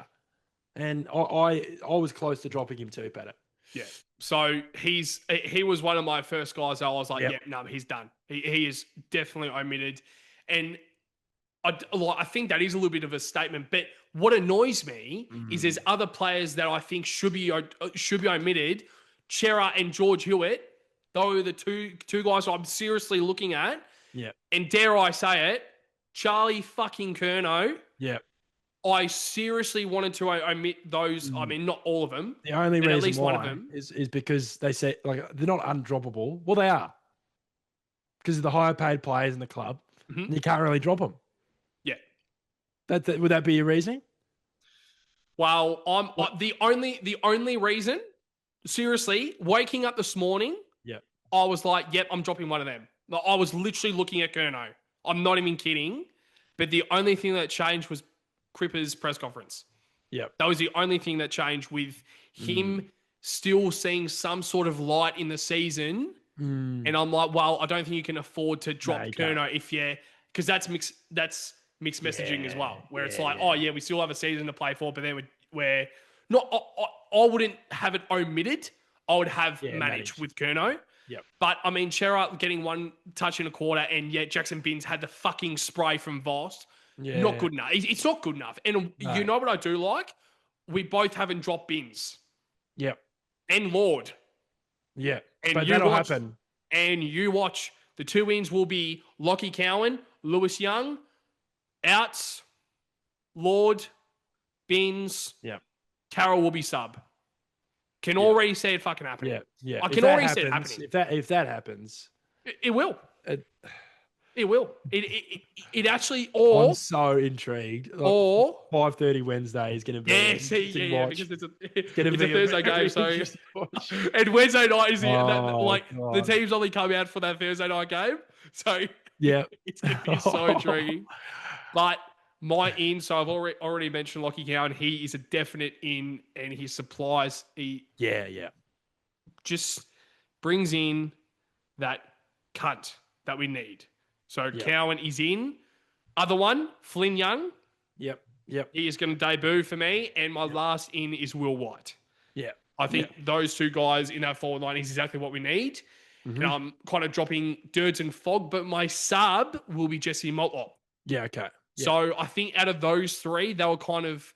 And I was close to dropping him too, Patto.
Yeah. So he was one of my first guys that I was like, he's done. He is definitely omitted. And I think that is a little bit of a statement. But what annoys me is there's other players that I think should be omitted. Chera and George Hewitt, those are the two guys I'm seriously looking at.
Yeah.
And dare I say it, Charlie fucking Curnow.
Yeah.
I seriously wanted to omit those. I mean, not all of them.
The only reason
at least
why
one of them
is because they say they're not undroppable. Well, they are, because of the higher paid players in the club. And you can't really drop them. Yeah. Would that be your reasoning?
Well, the only reason. Seriously, waking up this morning, I was like, "Yep, I'm dropping one of them." I was literally looking at Curnow. I'm not even kidding. But the only thing that changed was Cripper's press conference.
Yeah.
That was the only thing that changed, with him still seeing some sort of light in the season. And I'm like, well, I don't think you can afford to drop Curnow because that's mixed messaging as well, where it's like, we still have a season to play for, but then we're not, I wouldn't have it omitted. I would have managed with Curnow.
Yep.
But, I mean, Chera getting one touch in a quarter, and Jackson Binns had the fucking spray from Voss. Yeah. Not good enough. It's not good enough. And you know what I do like? We both haven't dropped Binns.
Yep.
And Lord.
Yeah. But that'll happen.
And you watch. The two wins will be Lockie Cowan, Lewis Young, outs, Lord, Binns.
Yeah.
Carroll will be sub. Can already see it fucking happening.
Yeah, yeah.
I can already see it happening.
If that happens,
it will. It will. It actually. Or
I'm so intrigued.
Or
5:30 Wednesday is going to be.
Because it's a Thursday game. So and Wednesday night is the teams only come out for that Thursday night game. So it's going to be so intriguing. But my in, so I've already mentioned Lockie Cowan. He is a definite in, and he supplies. Just brings in that cunt that we need. So Cowan is in. Other one, Flynn Young.
Yep.
He is going to debut for me, and my last in is Will White.
Yeah.
I think those two guys in that forward line is exactly what we need. And I'm kind of dropping Dirds and Fog, but my sub will be Jesse Motlop.
Yeah, okay. Yeah.
So I think out of those three, they were kind of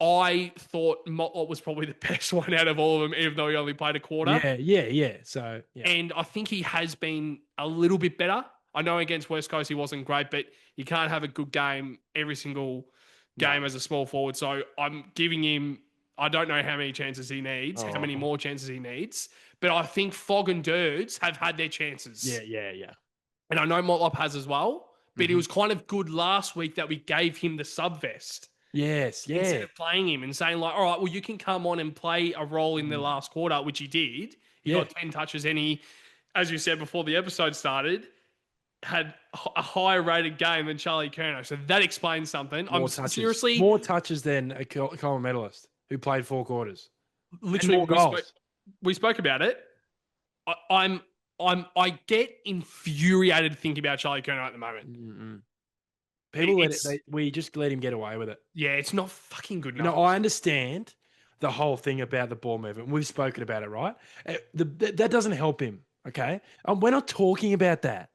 I thought Motlop was probably the best one out of all of them, even though he only played a quarter.
Yeah. So, yeah.
And I think he has been a little bit better. I know against West Coast he wasn't great, but you can't have a good game every single game as a small forward. So I'm giving him, I don't know how many chances he needs, how many more chances he needs, but I think Fogg and Dirds have had their chances.
Yeah.
And I know Motlop has as well, but it was kind of good last week that we gave him the sub vest.
Yes, yeah.
Instead of playing him and saying like, all right, well, you can come on and play a role in the last quarter, which he did. He got 10 touches and he, as you said before the episode started, had a higher rated game than Charlie Curnow. So that explains something. Seriously
more touches than a Coleman medalist who played 4 quarters.
Literally,
more goals.
We spoke about it. I get infuriated thinking about Charlie Curnow at the moment.
People we just let him get away with it.
Yeah, it's not fucking good enough.
No, I understand the whole thing about the ball movement. We've spoken about it, right? That doesn't help him, okay? We're not talking about that.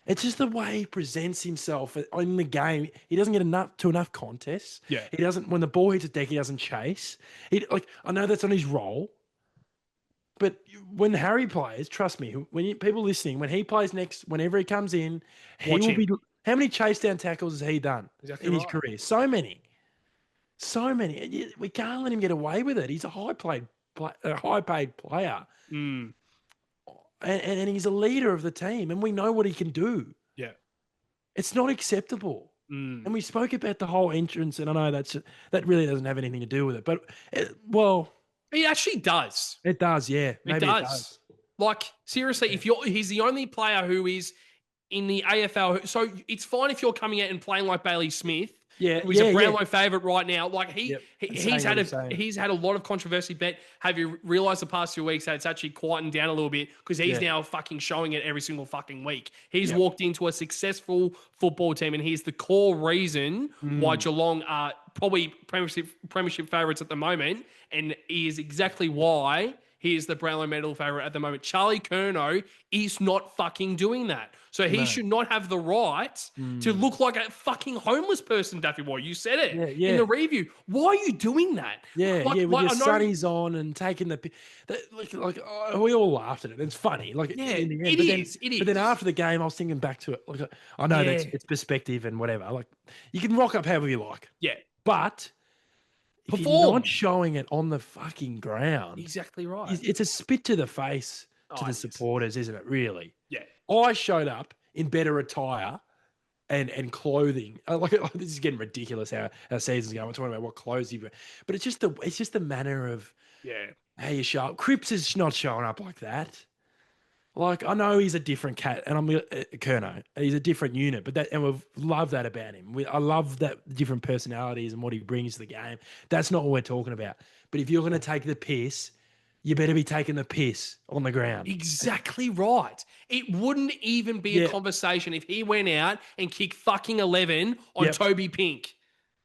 It's just the way he presents himself in the game. He doesn't get enough contests.
Yeah.
He doesn't, when the ball hits a deck, he doesn't chase. I know that's on his role, but when Harry plays, trust me, people listening, when he plays next, whenever he comes in, how many chase down tackles has he done in his career? So many. We can't let him get away with it. He's a high-paid player. And he's a leader of the team, and we know what he can do.
Yeah.
It's not acceptable. And we spoke about the whole entrance, and I know that really doesn't have anything to do with it. But,
it actually does.
It does, yeah. Maybe it does.
Like, seriously, he's the only player who is in the AFL. So it's fine if you're coming out and playing like Bailey Smith.
Yeah,
who's a Brownlow favourite right now. Like he's had a lot of controversy. But have you realised the past few weeks that it's actually quietened down a little bit because he's now fucking showing it every single fucking week. He's walked into a successful football team, and he's the core reason why Geelong are probably premiership favourites at the moment, and he is exactly why he is the Brownlow medal favourite at the moment. Charlie Curnow is not fucking doing that. So he should not have the right to look like a fucking homeless person, Daffy Boy. You said it in the review. Why are you doing that?
With your sunnies on and taking we all laughed at it. It's funny. In the end.
It is.
But then after the game, I was thinking back to it. I know that's it's perspective and whatever. You can rock up however you like.
Yeah.
But if you're not showing it on the fucking ground.
Exactly right.
It's a spit to the face to the supporters, isn't it, really?
Yeah.
I showed up in better attire and clothing. This is getting ridiculous how our season's going. We're talking about what clothes you wear. But it's just the manner of how you show up. Cripps is not showing up like that. I know he's a different cat, and I'm Curnow. He's a different unit, and we love that about him. I love that different personalities and what he brings to the game. That's not what we're talking about. But if you're going to take the piss, you better be taking the piss on the ground.
Exactly right. It wouldn't even be a conversation if he went out and kicked fucking 11 on Toby Pink.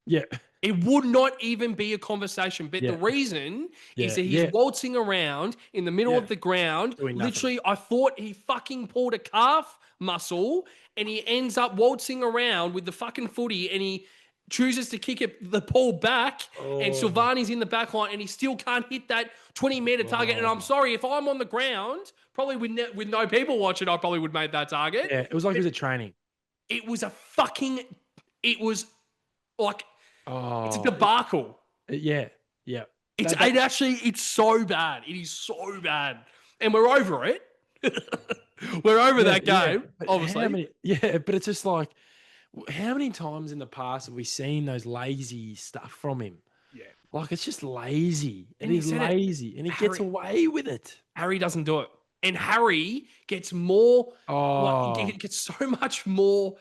Yeah.
It would not even be a conversation. But the reason is that he's waltzing around in the middle of the ground. Literally, I thought he fucking pulled a calf muscle and he ends up waltzing around with the fucking footy and he chooses to kick the ball back and Silvani's in the back line and he still can't hit that 20-metre target. And I'm sorry, if I'm on the ground, probably with no people watching, I probably would make that target.
Yeah, it was like it was a training.
It was it's a debacle.
Yeah.
It's so bad. It is so bad. And we're over it. We're over that game, obviously.
But it's just like, how many times in the past have we seen those lazy stuff from him? Yeah. It's just lazy. And he's lazy. And he gets away with it.
Harry doesn't do it. And Harry gets more, gets so much more,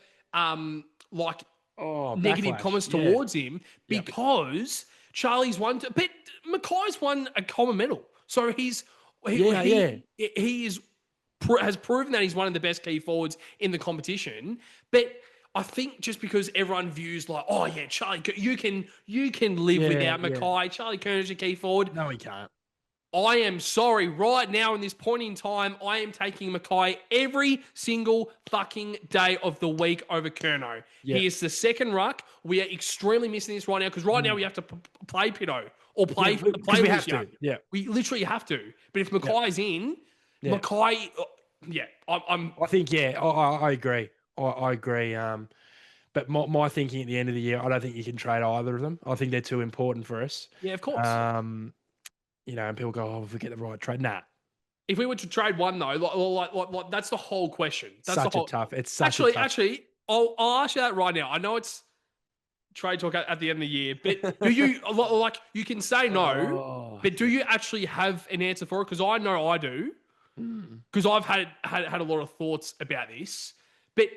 negative comments towards him because Charlie's won, but Mackay's won a common medal. So he has proven that he's one of the best key forwards in the competition. But I think just because everyone views Charlie, you can live without Mackay. Charlie Kern's your key forward.
No, he can't.
I am sorry. Right now, in this point in time, I am taking Mackay every single fucking day of the week over Kerno.
Yeah.
He is the second ruck. We are extremely missing this right now because right now we have to play Pitto or play
because we have
Lucian.
to. Yeah.
We literally have to. But if Mackay's in,
Yeah.
Mackay, yeah, I'm.
I think, I agree. I agree. But my thinking at the end of the year, I don't think you can trade either of them. I think they're too important for us.
Yeah, of course.
And people go, "Oh, if we get the right trade." Nah,
If we were to trade one though, like that's the whole question. That's
such
the whole.
a tough. It's such
Actually,
a tough.
actually, I'll ask you that right now. I know it's trade talk at the end of the year, but do you like you can say no, but do you actually have an answer for it? Because I know I do, because I've had a lot of thoughts about this. But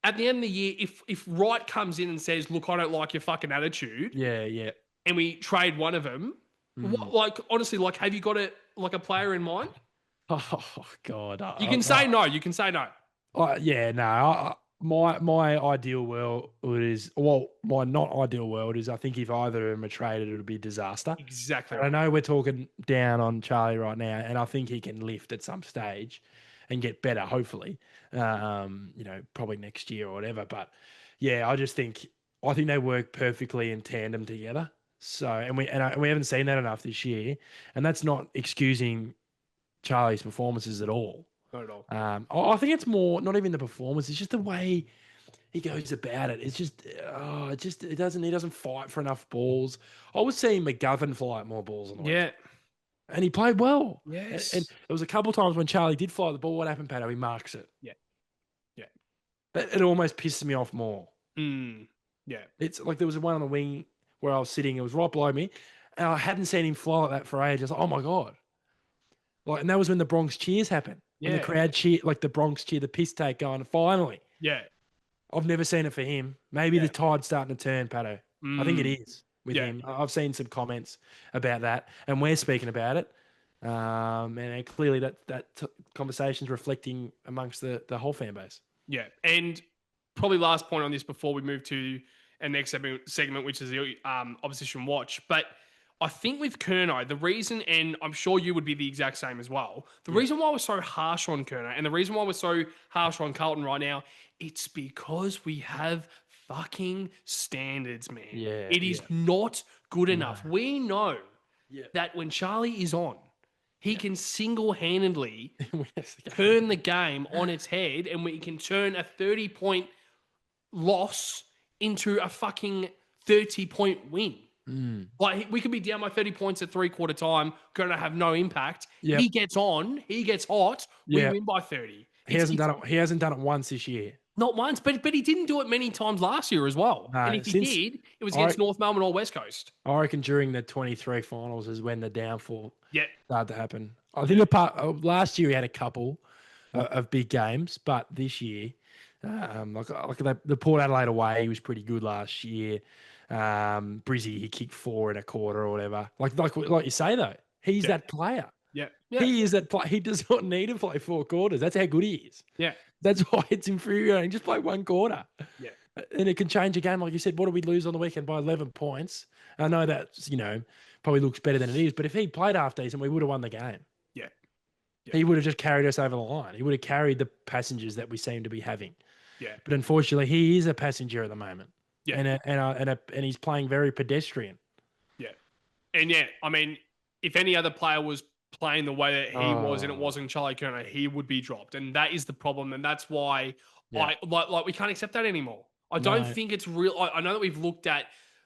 at the end of the year, if Wright comes in and says, "Look, I don't like your fucking attitude,"
Yeah.
and we trade one of them, like honestly, like have you got a player in mind?
Oh God.
You can say no. You can say no.
Yeah, no. My ideal world is my not ideal world is I think if either of them are traded, it'll be a disaster.
Exactly.
And I know we're talking down on Charlie right now, and I think he can lift at some stage and get better, hopefully. Probably next year or whatever. But yeah, I think they work perfectly in tandem together. So and we haven't seen that enough this year, and that's not excusing Charlie's performances at all.
Not at all.
I think it's more not even the performance; it's just the way he goes about it. It's just, he doesn't fight for enough balls. I was seeing McGovern fly more balls on the week, and he played well.
Yes,
and there was a couple of times when Charlie did fly the ball. What happened, Patto? He marks it.
Yeah.
It almost pisses me off more.
Yeah.
It's like there was one on the wing where I was sitting. It was right below me, and I hadn't seen him fly like that for ages. Like, oh my God. And that was when the Bronx cheers happened. When the crowd cheer, like the Bronx cheer, the piss take going, finally.
Yeah.
I've never seen it for him. Maybe the tide's starting to turn, Patto. I think it is with him. I've seen some comments about that, and we're speaking about it. And clearly that conversation's reflecting amongst the whole fan base.
Yeah. And probably last point on this before we move to our next segment, which is the opposition watch. But I think with Kerno, the reason, and I'm sure you would be the exact same as well, the reason why we're so harsh on Kerno and the reason why we're so harsh on Carlton right now, it's because we have fucking standards, man.
Yeah,
it is not good enough. We know that when Charlie is on, he can single-handedly turn the game on its head, and we can turn a 30-point loss into a fucking 30-point win. Like we could be down by 30 points at three-quarter time, going to have no impact. He gets on, he gets hot, we win by 30.
He hasn't done it once this year.
Not once, but he didn't do it many times last year as well.
No,
and if he did, it was against North Melbourne or West Coast.
I reckon during the 23 finals is when the downfall started to happen. I think last year he had a couple of big games, but this year, the Port Adelaide away, he was pretty good last year. Brizzy, he kicked 4 and a quarter or whatever. Like you say though, he's that player.
Yeah.
He is that player. He does not need to play 4 quarters. That's how good he is.
Yeah.
That's why it's infuriating. Just play 1 quarter.
Yeah.
And it can change a game. Like you said, what did we lose on the weekend by 11 points? I know that's, probably looks better than it is, but if he played half decent, we would have won the game.
Yeah.
He would have just carried us over the line. He would have carried the passengers that we seem to be having.
Yeah.
But unfortunately, he is a passenger at the moment.
Yeah.
And he's playing very pedestrian.
Yeah. And I mean, if any other player was playing the way that he was and it wasn't Charlie Kerno, he would be dropped. And that is the problem. And that's why we can't accept that anymore. I don't think it's real. I know that we've looked at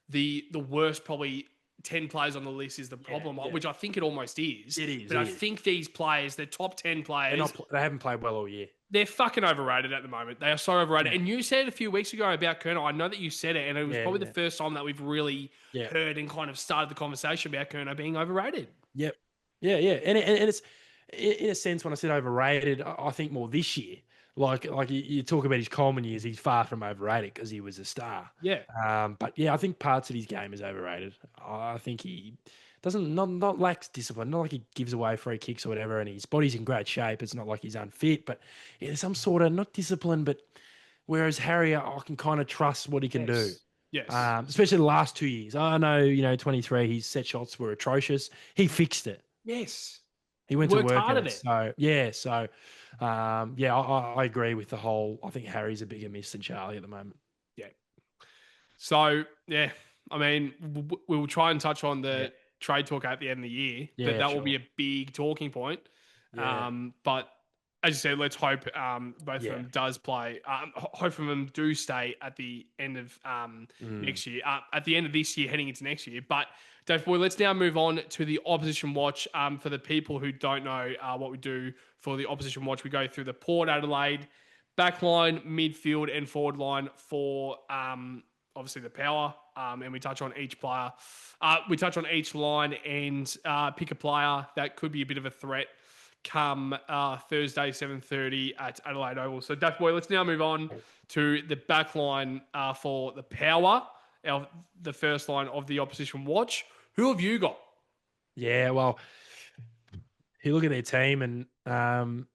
the worst probably 10 players on the list is the problem, which I think it almost is.
It is.
But I think these players, the top 10 players,
they haven't played well all year.
They're fucking overrated at the moment. They are so overrated. And you said it a few weeks ago about Kerno. I know that you said it, and it was probably the first time that we've really heard and kind of started the conversation about Kerno being overrated.
Yep. Yeah. And it's, in a sense, when I said overrated, I think more this year. Like you talk about his Coleman years, he's far from overrated because he was a star.
Yeah.
But yeah, I think parts of his game is overrated. I think he not lacks discipline. Not like he gives away free kicks or whatever, and his body's in great shape. It's not like he's unfit, but there's some sort of not discipline. But whereas Harry, I can kind of trust what he can do.
Yes.
Especially the last 2 years. I know, 23, his set shots were atrocious. He fixed it.
Yes.
He went to
Worked
work
hard
in
at
it.
it.
I agree with the whole. I think Harry's a bigger miss than Charlie at the moment.
Yeah. So, yeah, I mean, we will try and touch on
Yeah.
the trade talk at the end of the year. That
Yeah,
that will be
sure.
a big talking point.
Yeah.
But as you said, let's hope both of
Yeah.
them does play. Hope of them do stay at the end of
Mm.
next year. At the end of this year, heading into next year. But Dave Boy, let's now move on to the opposition watch. For the people who don't know what we do for the opposition watch, we go through the Port Adelaide backline, midfield, and forward line for obviously the power, and we touch on each player. We touch on each line and pick a player that could be a bit of a threat come Thursday, 7:30 at Adelaide Oval. So, Duck Boy, let's now move on to the back line for the power, the first line of the opposition watch. Who have you got?
Yeah, well, you look at their team, and I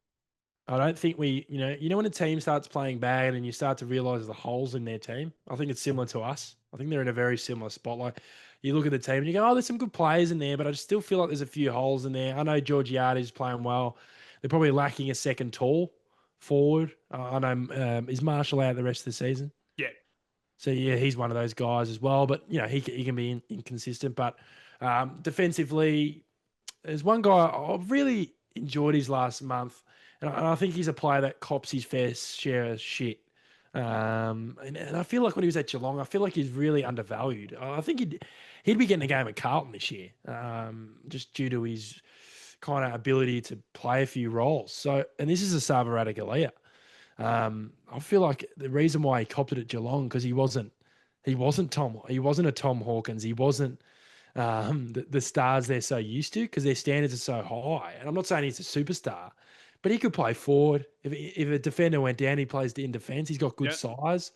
don't think you know when a team starts playing bad and you start to realise the holes in their team. I think it's similar to us. I think they're in a very similar spot. Like you look at the team and you go, oh, there's some good players in there, but I still feel like there's a few holes in there. I know Georgiades playing well. They're probably lacking a second tall forward. I know is Marshall out the rest of the season.
Yeah,
So yeah, he's one of those guys as well. But he can be inconsistent. But defensively, there's one guy I've really enjoyed his last month, and I think he's a player that cops his fair share of shit. And I feel like when he was at Geelong, I feel like he's really undervalued. I think he'd be getting a game at Carlton this year, just due to his kind of ability to play a few roles. So, and this is a Sava Radaglia. I feel like the reason why he copped it at Geelong because he wasn't a Tom Hawkins, he wasn't the stars they're so used to because their standards are so high. And I'm not saying he's a superstar, but he could play forward. If a defender went down, he plays in defence. He's got good
yeah,
size.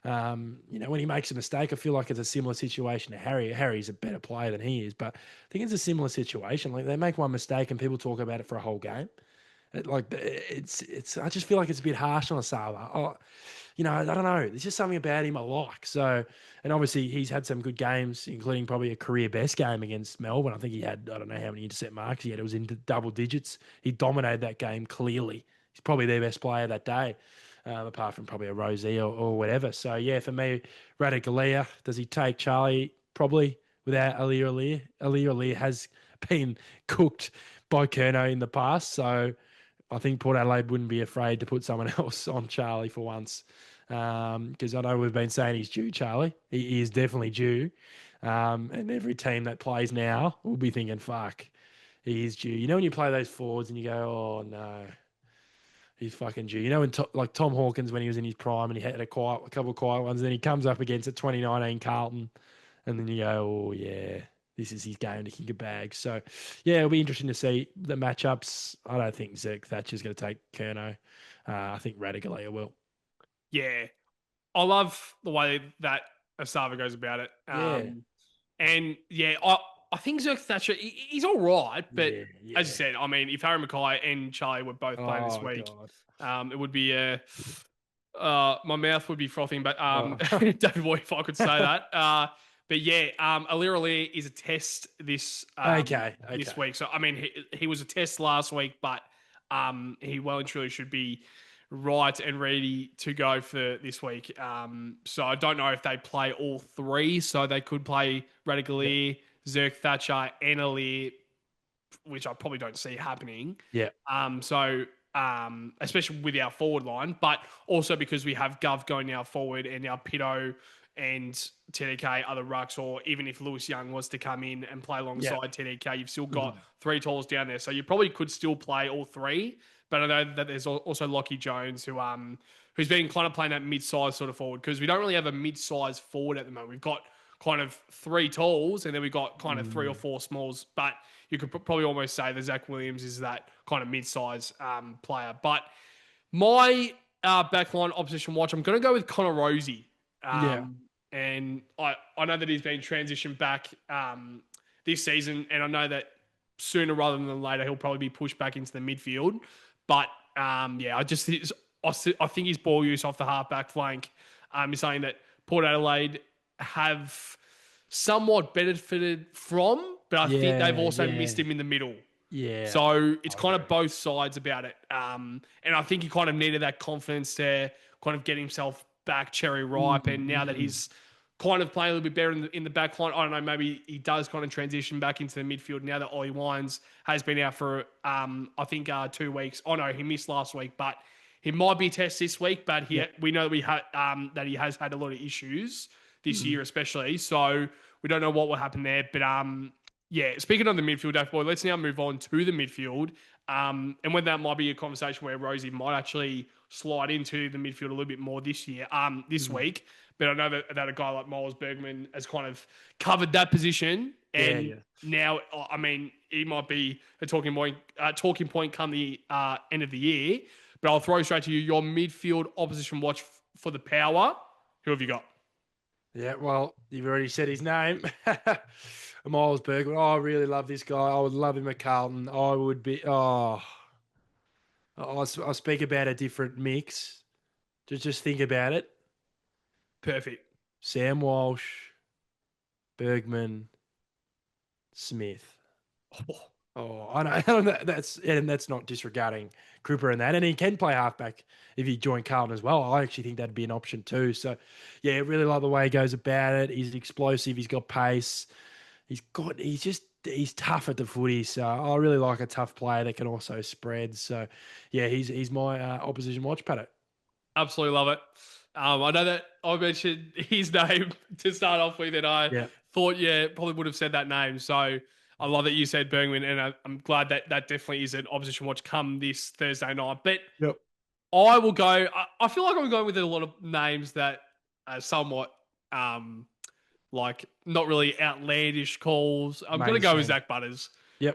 When he makes a mistake, I feel like it's a similar situation to Harry. Harry's a better player than he is, but I think it's a similar situation. Like they make one mistake and people talk about it for a whole game. It's. I just feel like it's a bit harsh on Asala. I don't know. There's just something about him I like. So, and obviously he's had some good games, including probably a career best game against Melbourne. I think he had, I don't know how many intercept marks he had. It was in double digits. He dominated that game clearly. He's probably their best player that day, apart from probably a Rosie or whatever. So, yeah, for me, Radaglia, does he take Charlie? Probably without Aliir. Aliir has been cooked by Kerno in the past. So, I think Port Adelaide wouldn't be afraid to put someone else on Charlie for once. Because I know we've been saying he's due, Charlie. He is definitely due. And every team that plays now will be thinking, fuck, he is due. You know, when you play those forwards and you go, oh, no, he's fucking due. You know, like Tom Hawkins when he was in his prime and he had a couple of quiet ones, and then he comes up against a 2019 Carlton, and then you go, oh, yeah, this is his game to kick a bag. So, yeah, it'll be interesting to see the matchups. I don't think Zerk Thatcher's going to take Kerno. I think Radaglia will.
yeah. I love the way that Asava goes about it.
Yeah.
And yeah, I think Zerk Thatcher, he's all right. But
Yeah,
as you
yeah.
said, I mean, if Harry Mackay and Charlie were both playing this
Oh
week,
God.
it would be my mouth would be frothing. But
Oh.
David Boy, if I could say that. But yeah, Aliir is a test
Okay.
this
Okay.
week. So I mean, he was a test last week, but he well and truly should be right and ready to go for this week. So I don't know if they play all three. So they could play
Yeah.
Radaglia, Zerk Thatcher, and Aliir, which I probably don't see happening.
Yeah.
Especially with our forward line, but also because we have Gov going now forward and now Pitto and TDK other rucks, or even if Lewis Young was to come in and play
Yeah.
alongside TDK, you've still got
Mhm.
three talls down there. So you probably could still play all three. But I know that there's also Lockie Jones who's been kind of playing that mid-size sort of forward, because we don't really have a mid-size forward at the moment. We've got kind of three talls and then we've got kind of three or four smalls. But you could probably almost say that Zach Williams is that kind of mid-size player. But my backline opposition watch, I'm going to go with Connor Rosie.
Yeah.
And I know that he's been transitioned back this season, and I know that sooner rather than later he'll probably be pushed back into the midfield. But yeah, I think his ball use off the half-back flank is something that Port Adelaide have somewhat benefited from, but I think they've
Yeah.
also
Yeah.
missed him in the middle.
Yeah,
So it's
I
kind of
agree.
both sides about it. And I think he kind of needed that confidence to kind of get himself back cherry ripe. And now that
Mm.
he's kind of playing a little bit better in the back line, I don't know, maybe he does kind of transition back into the midfield now that Ollie Wines has been out for, I think, 2 weeks. Oh, no, he missed last week, but he might be a test this week. But
Yep.
we know that he has had a lot of issues this
Mm.
year, especially. So we don't know what will happen there. But yeah, speaking of the midfield, Dave Boy, let's now move on to the midfield. And when that might be a conversation where Rosie might actually slide into the midfield a little bit more this
Mm.
week. But I know that a guy like Miles Bergman has kind of covered that position,
Yeah,
and
yeah.
now I mean he might be a talking point come the end of the year. But I'll throw straight to you your midfield opposition watch for the Power. Who have you got?
Yeah, well, you've already said his name. Miles Bergman. Oh, I really love this guy. I would love him at Carlton. I would be, I'll speak about a different mix. Just think about it.
Perfect.
Sam Walsh, Bergman, Smith.
Oh,
Oh, I know that's not disregarding Cooper and that, and he can play halfback if he joined Carlton as well. I actually think that'd be an option too. So, yeah, really like the way he goes about it. He's explosive. He's got pace. He's tough at the footy. So I really like a tough player that can also spread. So, yeah, he's my opposition watch, Patto.
absolutely love it. I know that I mentioned his name to start off with, and I
Yeah.
thought, yeah, probably would have said that name. So I love that you said Bergman, and I'm glad that that definitely is an opposition watch come this Thursday night. But
Yep.
I will go. I feel like I'm going with a lot of names that are somewhat like not really outlandish calls. I'm going to go with
Mainstream.
Zach Butters
Yep.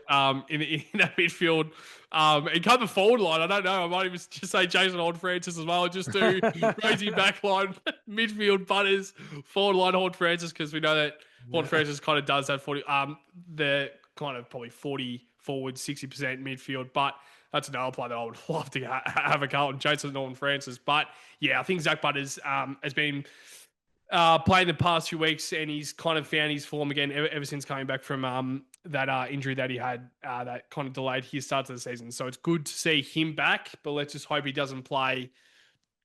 in that midfield. And come the forward line, I don't know. I might even just say Jason Horn Francis as well. Just do Rosie backline, midfield Butters, forward line Horn Francis, because we know that Horn
Yeah.
Francis kind of does that 40. The kind of probably 40 forward, 60% midfield, but that's another player that I would love to have a Carlton, Jason Horn Francis. But yeah, I think Zach Butters has been playing the past few weeks, and he's kind of found his form again ever since coming back from that injury that he had that kind of delayed his start to the season. So it's good to see him back, but let's just hope he doesn't play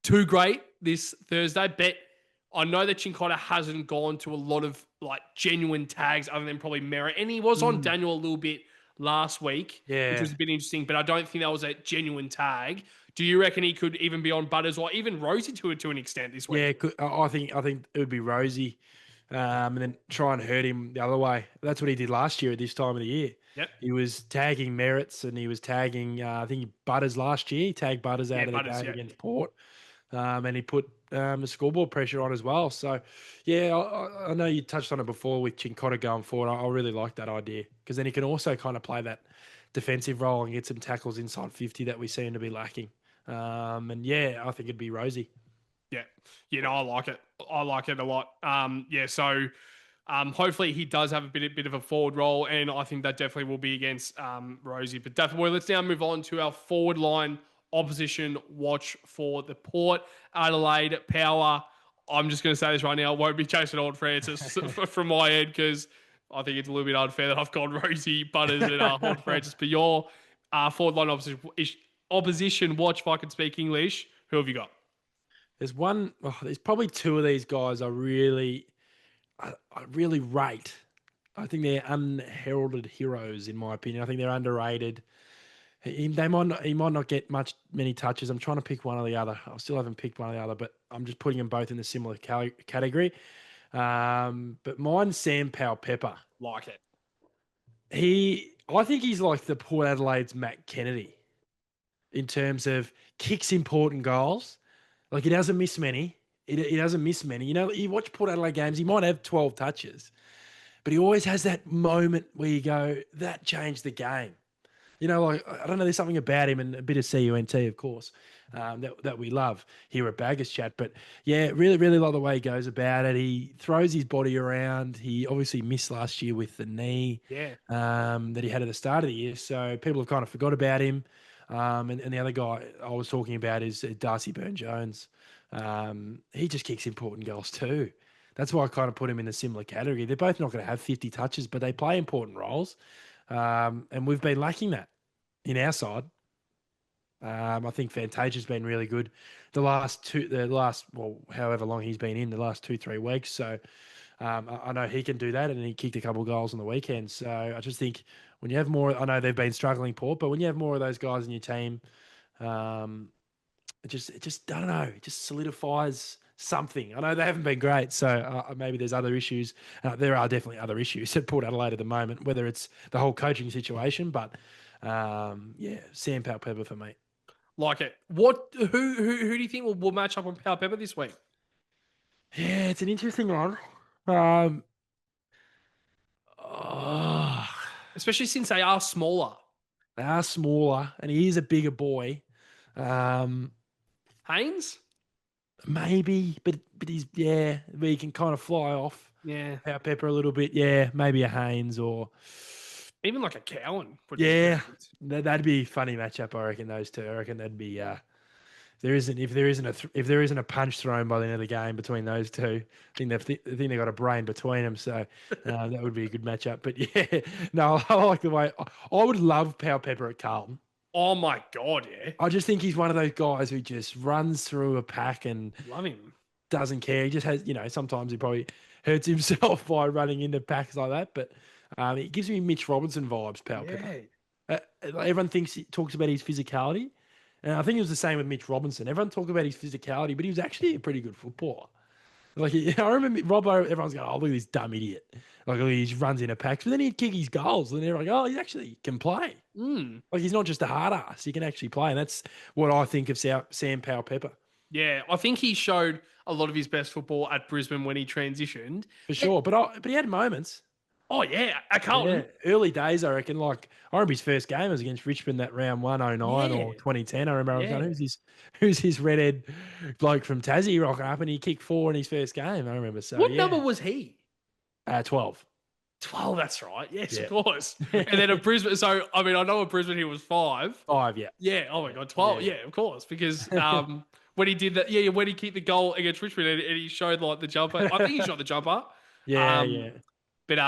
too great this Thursday. But I know that Chincotta hasn't gone to a lot of like genuine tags other than probably Merritt, and he was on
Mm.
Daniel a little bit last week, which
Yeah.
was a bit interesting. But I don't think that was a genuine tag. Do you reckon he could even be on Butters or even Rosie to an extent this
Yeah,
week?
I think it would be Rosie, and then try and hurt him the other way. That's what he did last year at this time of the year.
Yep.
He was tagging Merritts and he was tagging, I think Butters last year. He tagged Butters
Yeah,
out of the
Butters.
game
Yeah.
against Port, and he put the scoreboard pressure on as well. So, yeah, I know you touched on it before with Chincotta going forward. I really like that idea because then he can also kind of play that defensive role and get some tackles inside 50 that we seem to be lacking. And yeah, I think it'd be Rosie.
Yeah. I like it. I like it a lot. Yeah, so hopefully he does have a bit of a forward role, and I think that definitely will be against Rosie. But definitely, let's now move on to our forward line opposition watch for the Port Adelaide Power. I'm just going to say this right now. It won't be Jason Old Francis from my end because I think it's a little bit unfair that I've gone Rosie Butters and Horn Francis. But your forward line opposition watch, if I can speak English, who have you got?
There's probably two of these guys I really rate. I think they're unheralded heroes in my opinion. I think they're underrated. He might not get many touches. I'm trying to pick one or the other. I still haven't picked one or the other, but I'm just putting them both in the similar category. But mine's Sam Powell Pepper.
Like it.
I think he's like the Port Adelaide's Matt Kennedy in terms of kicks important goals. Like he doesn't miss many. He doesn't miss many. You know, you watch Port Adelaide games, he might have 12 touches, but he always has that moment where you go, that changed the game. You know, like I don't know, there's something about him and a bit of CUNT, of course, that we love here at Baggers Chat. But yeah, really, really like the way he goes about it. He throws his body around. He obviously missed last year with the knee
Yeah.
that he had at the start of the year, so people have kind of forgot about him. And the other guy I was talking about is Darcy Byrne-Jones. He just kicks important goals too. That's why I kind of put him in a similar category. They're both not going to have 50 touches, but they play important roles. And we've been lacking that in our side. I think Fantasia's been really good well, however long he's been in, the last 2-3 weeks. So I know he can do that, and he kicked a couple of goals on the weekend. So I just think when you have more, I know they've been struggling, Port, but when you have more of those guys in your team, um, it just I don't know, it just solidifies something. I know they haven't been great, so maybe there's other issues. There are definitely other issues at Port Adelaide at the moment, whether it's the whole coaching situation, but yeah, Sam Powell-Pepper for me.
Like it. Who do you think will match up on Power Pepper this week?
Yeah, it's an interesting one. Um, oh,
Especially since they are smaller.
they are smaller, and he is a bigger boy. Um,
Haynes?
maybe, but he can kind of fly off.
Yeah.
Power Pepper a little bit. Yeah, maybe a Haynes or
Even like a Cowan would be
yeah,
good.
that'd be a funny matchup. I reckon those two. I reckon that'd be. If there isn't a punch thrown by the end of the game between those two, I think they've got a brain between them. So that would be a good matchup. But yeah, no, I like the way. I would love Power Pepper at Carlton.
Oh my God, yeah.
I just think he's one of those guys who just runs through a pack and
Love him.
doesn't care. He just has, sometimes he probably hurts himself by running into packs like that. But it gives me Mitch Robinson vibes, Power Pepper. Everyone talks about his physicality. And I think it was the same with Mitch Robinson. Everyone talked about his physicality, but he was actually a pretty good footballer. Like I remember Robbo, everyone's going, "Oh, look at this dumb idiot!" Like he just runs into packs, but then he'd kick his goals, and they're like, "Oh, he actually can play. Like he's not just a hard ass; he can actually play." And that's what I think of Sam Powell-Pepper
Yeah, I think he showed a lot of his best football at Brisbane when he transitioned.
for sure. But he had moments.
Oh yeah, at
Yeah,
Carlton.
early days, I reckon. Like I remember his first game was against Richmond that round 109
Yeah,
or 2010. I remember I was
yeah.
going, who's his redhead bloke from Tassie rocking up, and he kicked 4 in his first game. I remember. So
What
yeah,
number was he?
12.
12, that's right. Yes,
Yeah,
of course. And then at Brisbane, so I mean, I know at Brisbane he was 5.
5. Yeah,
Yeah. Oh my God, 12.
yeah,
Yeah, of course. Because when he did that, when he kicked the goal against Richmond and he showed like the jumper, I think he shot the jumper.
yeah, yeah.
But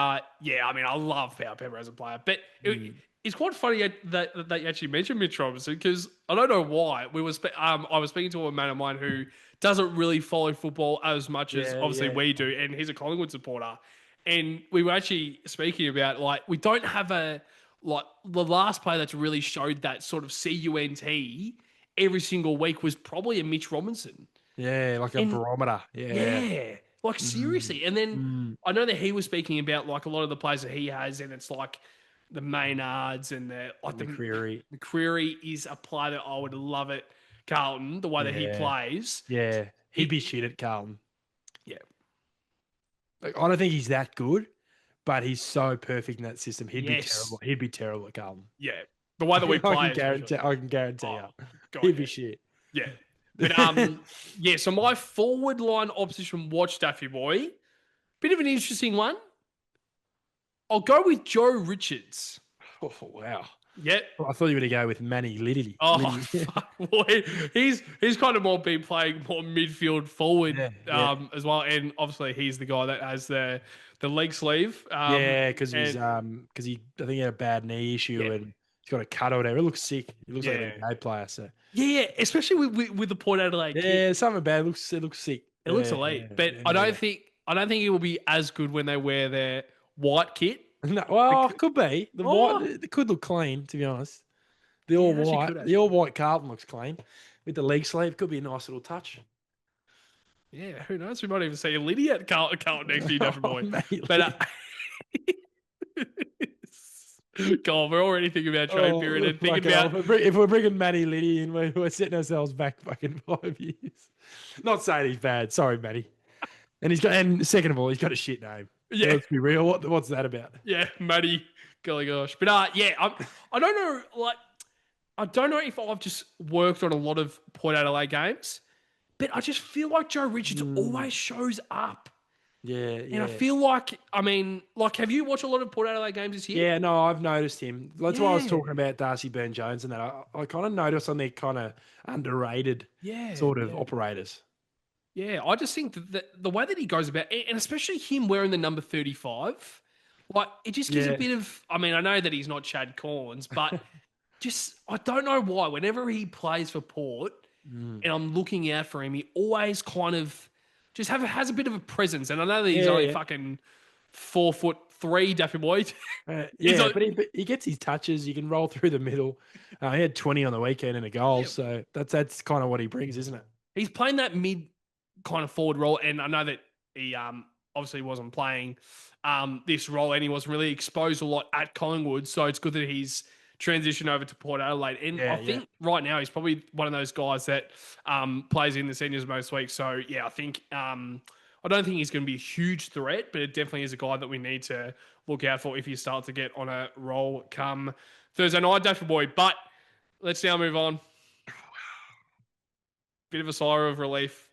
yeah, I mean, I love Power Pepper as a player. But
Mm.
it's quite funny that you actually mentioned Mitch Robinson because I don't know why I was speaking to a man of mine who doesn't really follow football as much as
Yeah,
obviously
yeah,
we do, and he's a Collingwood supporter. And we were actually speaking about like we don't have the last player that's really showed that sort of CUNT every single week was probably a Mitch Robinson.
yeah, like a
And
barometer. Yeah.
yeah, like
Mm.
seriously. And then
Mm.
I know that he was speaking about like a lot of the players that he has, and it's like the Maynards and
McCreary.
McCreary is a player that I would love at Carlton, the way that he
Yeah,
plays.
yeah. He'd be
He,
shit at Carlton.
yeah,
Like, I don't think he's that good, but he's so perfect in that system. He'd be
yes,
terrible. He'd be terrible at Carlton.
yeah. The way that we
I can
play,
guarantee.
especially.
I can guarantee
Oh
you.
God,
He'd
yeah,
be shit.
yeah. But yeah. So my forward line opposition, watch Daffy boy. Bit of an interesting one. I'll go with Joe Richards.
Oh, wow.
Yep.
I thought you were going to go with Manny Liddy.
Oh fuck, boy. He's kind of more been playing more midfield forward
Yeah, yeah.
as well, and obviously he's the guy that has the leg sleeve.
Yeah, because
And
he I think he had a bad knee issue
yeah,
and he's got a cut or whatever. It looks sick. He looks like an
yeah,
NBA player. So
yeah. Especially with the Port Adelaide kit,
yeah, something bad. It looks sick.
it looks
Yeah,
elite. But
yeah,
I
yeah.
don't think it will be as good when they wear their white kit.
No, well, it could be the white.
Oh,
It could look clean, to be honest. The
yeah,
all
it actually
white,
could
the all
actually.
white Carlton looks clean with the leg sleeve. Could be a nice little touch.
Yeah, who knows? We might even see a Liddy at Carlton next year, Daffy boy.
Mate,
But God, we're already thinking about trade period and thinking
fucking hell,
about
if we're bringing Matty Liddy in, we're setting ourselves back fucking 5 years. Not saying he's bad. Sorry, Matty. And second of all, he's got a shit name.
yeah,
Let's be real. What's that about?
yeah, Matty, golly gosh. But yeah, I don't know, like I don't know if I've just worked on a lot of Port Adelaide games, but I just feel like Joe Richards always shows up.
Yeah,
And I
yeah.
feel like, I mean, like, have you watched a lot of Port Adelaide games this year?
Yeah, no, I've noticed him. That's why I was
Yeah.
talking about Darcy Byrne-Jones and that. I kind of noticed on their kind of underrated
Yeah.
sort of
Yeah.
operators.
Yeah, I just think that the way that he goes about, and especially him wearing the number 35, Like, it just gives a
Yeah.
bit of. I mean, I know that he's not Chad Corns, but just I don't know why. Whenever he plays for Port,
Mm.
and I'm looking out for him, he always kind of just has a bit of a presence. And I know that he's
Yeah,
only
yeah.
fucking 4'3", Daffy Boy. He's
Yeah,
like,
but he gets his touches. You can roll through the middle. He had 20 on the weekend and a goal,
yeah,
so that's kind of what he brings, isn't it?
he's playing that mid kind of forward role, and I know that he obviously wasn't playing this role, and he wasn't really exposed a lot at Collingwood. So it's good that he's transitioned over to Port Adelaide, and I
Yeah, yeah.
think right now he's probably one of those guys that plays in the seniors most weeks. So yeah, I think I don't think he's going to be a huge threat, but it definitely is a guy that we need to look out for if you start to get on a roll come Thursday night, Daffy Boy. But let's now move on. Bit of a sigh of relief.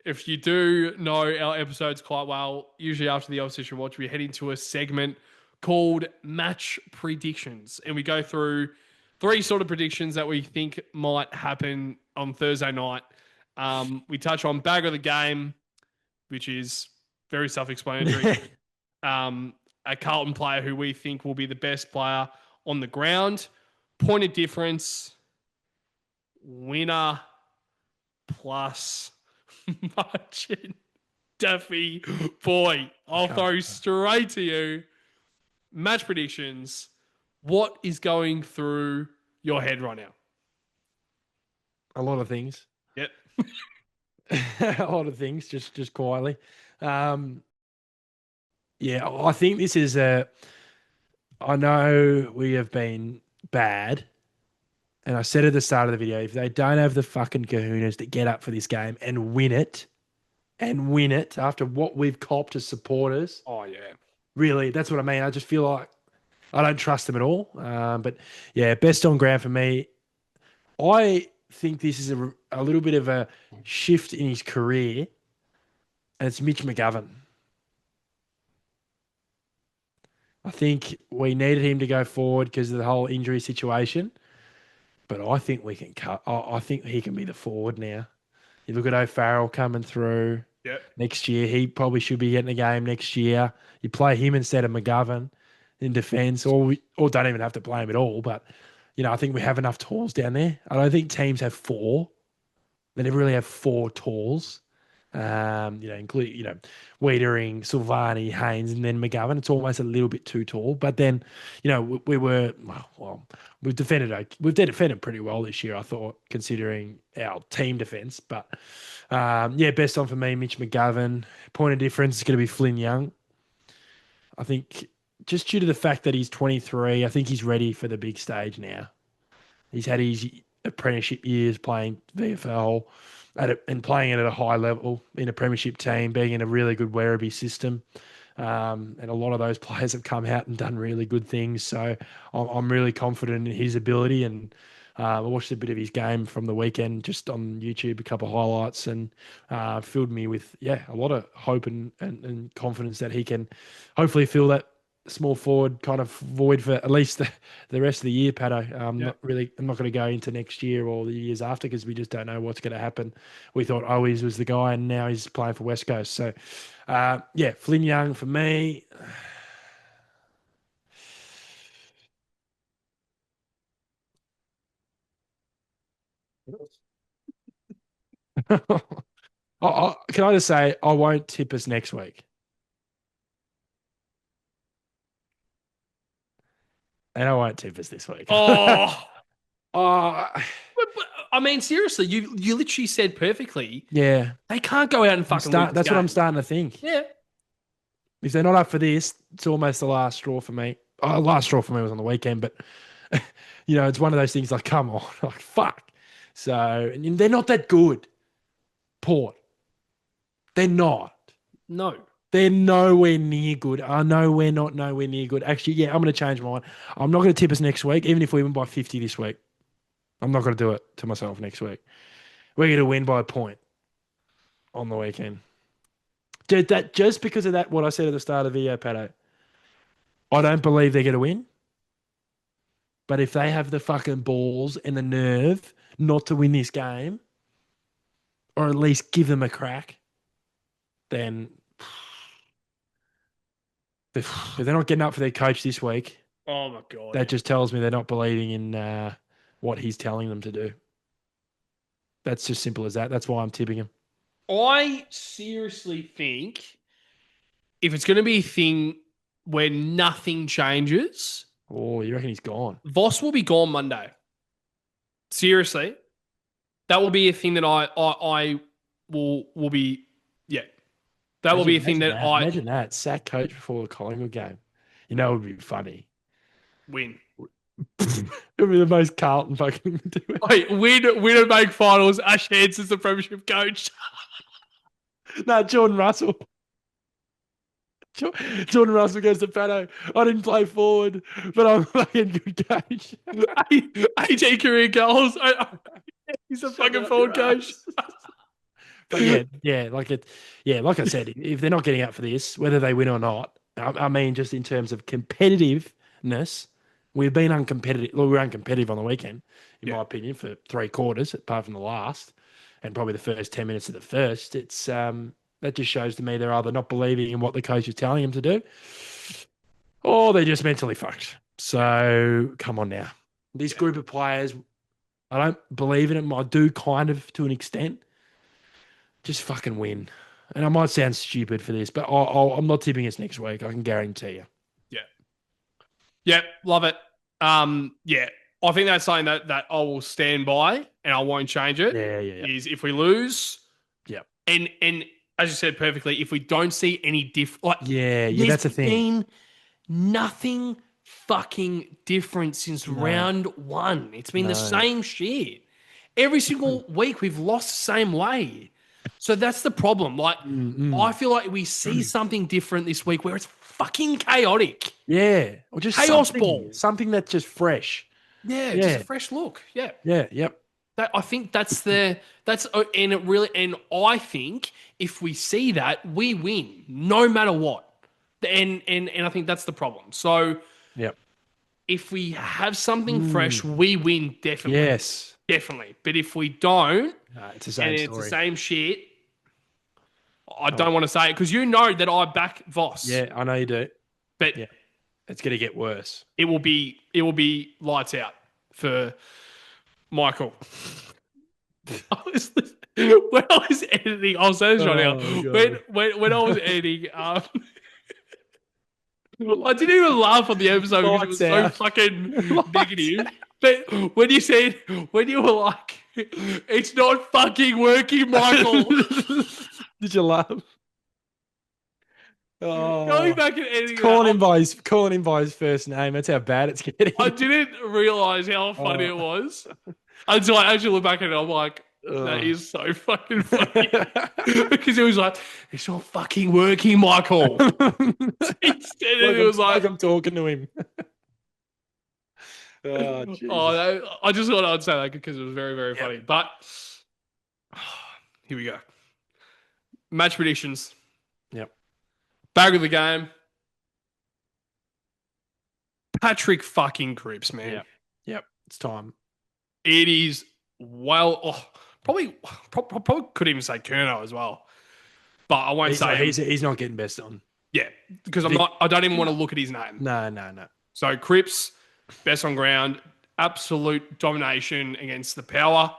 If you do know our episodes quite well, usually after the opposition watch, we head into a segment called Match Predictions. And we go through three sort of predictions that we think might happen on Thursday night. We touch on bag of the game, which is very self explanatory. A Carlton player who we think will be the best player on the ground. Point of difference, winner plus margin. Duffy, boy, I'll throw straight to you. Match predictions. What is going through your head right now?
A lot of things.
Yep.
A lot of things, just quietly. Um, yeah, I think this is a. I know we have been bad, and I said at the start of the video, if they don't have the fucking kahunas to get up for this game and win it after what we've copped as supporters,
Oh yeah.
really, that's what I mean. I just feel like I don't trust them at all. But yeah, best on ground for me. I think this is a little bit of a shift in his career, and it's Mitch McGovern. I think we needed him to go forward because of the whole injury situation, but I think we can cut. I think he can be the forward now. You look at O'Farrell coming through
Yep.
next year. He probably should be getting a game next year. You play him instead of McGovern in defence, or don't even have to play him at all. But I think we have enough tools down there. I don't think teams have four. They never really have four tools. Include Wiedering, Silvani, Haynes, and then McGovern. It's almost a little bit too tall. But then, we've defended pretty well this year, I thought, considering our team defence. But best on for me, Mitch McGovern. Point of difference is going to be Flynn Young. I think just due to the fact that he's 23, I think he's ready for the big stage now. He's had his apprenticeship years playing VFL and playing it at a high level in a premiership team, being in a really good Werribee system. And a lot of those players have come out and done really good things. So I'm really confident in his ability. And I watched a bit of his game from the weekend just on YouTube, a couple of highlights, and filled me with, a lot of hope and confidence that he can hopefully fill that small forward kind of void for at least the rest of the year, Patto. I'm not going to go into next year or the years after because we just don't know what's going to happen. We thought Owies was the guy, and now he's playing for West Coast. So, Flynn Young for me. Can I just say I won't tip us next week, and I won't tip us this week.
Oh.
Oh,
I mean, seriously, you literally said perfectly.
yeah.
They can't go out and fucking lose this
That's what I'm
game.
starting to think.
Yeah.
If they're not up for this, it's almost the last straw for me. Last straw for me was on the weekend, but it's one of those things like, come on, like fuck. So and they're not that good. Port, they're not.
No.
They're nowhere near good. I know we're not nowhere near good. Actually, yeah, I'm going to change my mind. I'm not going to tip us next week, even if we win by 50 this week. I'm not going to do it to myself next week. We're going to win by a point on the weekend. Just because of that, what I said at the start of the video, Pato, I don't believe they're going to win. But if they have the fucking balls and the nerve not to win this game, or at least give them a crack, then If they're not getting up for their coach this week,
Oh my God.
that just tells me they're not believing in what he's telling them to do. That's just simple as that. That's why I'm tipping him.
I seriously think if it's going to be a thing where nothing changes,
Oh, you reckon he's gone?
Voss will be gone Monday. Seriously, that will be a thing that I will be. Yeah, that will be a thing that I
Imagine that. Sack coach before the Collingwood game. You know, it would be funny.
win.
It would be the most Carlton fucking do it.
Wait, win and make finals. Ash Hanson's the premiership coach.
No, Jordan Russell. Jordan Russell goes to Patto. I didn't play forward, but I'm a fucking good coach.
AJ career goals. He's a fucking forward coach.
But like I said, if they're not getting up for this, whether they win or not, I mean, just in terms of competitiveness, we've been uncompetitive. Well, we were uncompetitive on the weekend, in my opinion, for 3 quarters, apart from the last, and probably the first 10 minutes of the first. It's that just shows to me they're either not believing in what the coach is telling them to do, or they're just mentally fucked. So come on now, this group of players, I don't believe in them. I do kind of to an extent. Just fucking win. And I might sound stupid for this, but I'm not tipping us next week. I can guarantee you.
Yeah. Yeah, love it. Yeah, I think that's something that I will stand by and I won't change it.
Yeah.
Is if we lose,
yeah,
and as you said perfectly, if we don't see any different,
that's a thing.
Been nothing fucking different since round 1. It's been the same shit. Every single week we've lost the same way. So that's the problem. Like, I feel like we see something different this week where it's fucking chaotic.
Yeah. Or just
chaos ball.
Something that's just fresh.
Yeah, just a fresh look. Yeah.
Yeah, yep.
I think and I think if we see that, we win no matter what. And I think that's the problem. So
yep.
If we have something fresh, we win definitely.
Yes.
Definitely. But if we don't,
it's the same story.
It's the same shit, I don't want to say it because you know that I back Voss.
Yeah, I know you do.
But
it's going to get worse.
It will be lights out for Michael. When I was editing, I'll say this right now. When I was editing, I didn't even laugh on the episode because it was so fucking negative. But when you were like, it's not fucking working, Michael.
Did you laugh? Oh,
going back and editing,
calling him by his first name. That's how bad it's getting.
I didn't realize how funny it was until I actually look back at it. I'm like, that is so fucking funny because it was like, it's not fucking working, Michael. Instead, it was like
I'm talking to him.
I just thought I'd say that because it was very, very funny. But here we go. Match predictions.
Yep.
Bag of the game. Patrick fucking Cripps, man.
Yep. It's time.
It is probably could even say Kerno as well. But I won't say
he's not getting best on.
Yeah. Because I don't even want to look at his name.
No.
So Cripps, best on ground, absolute domination against the power.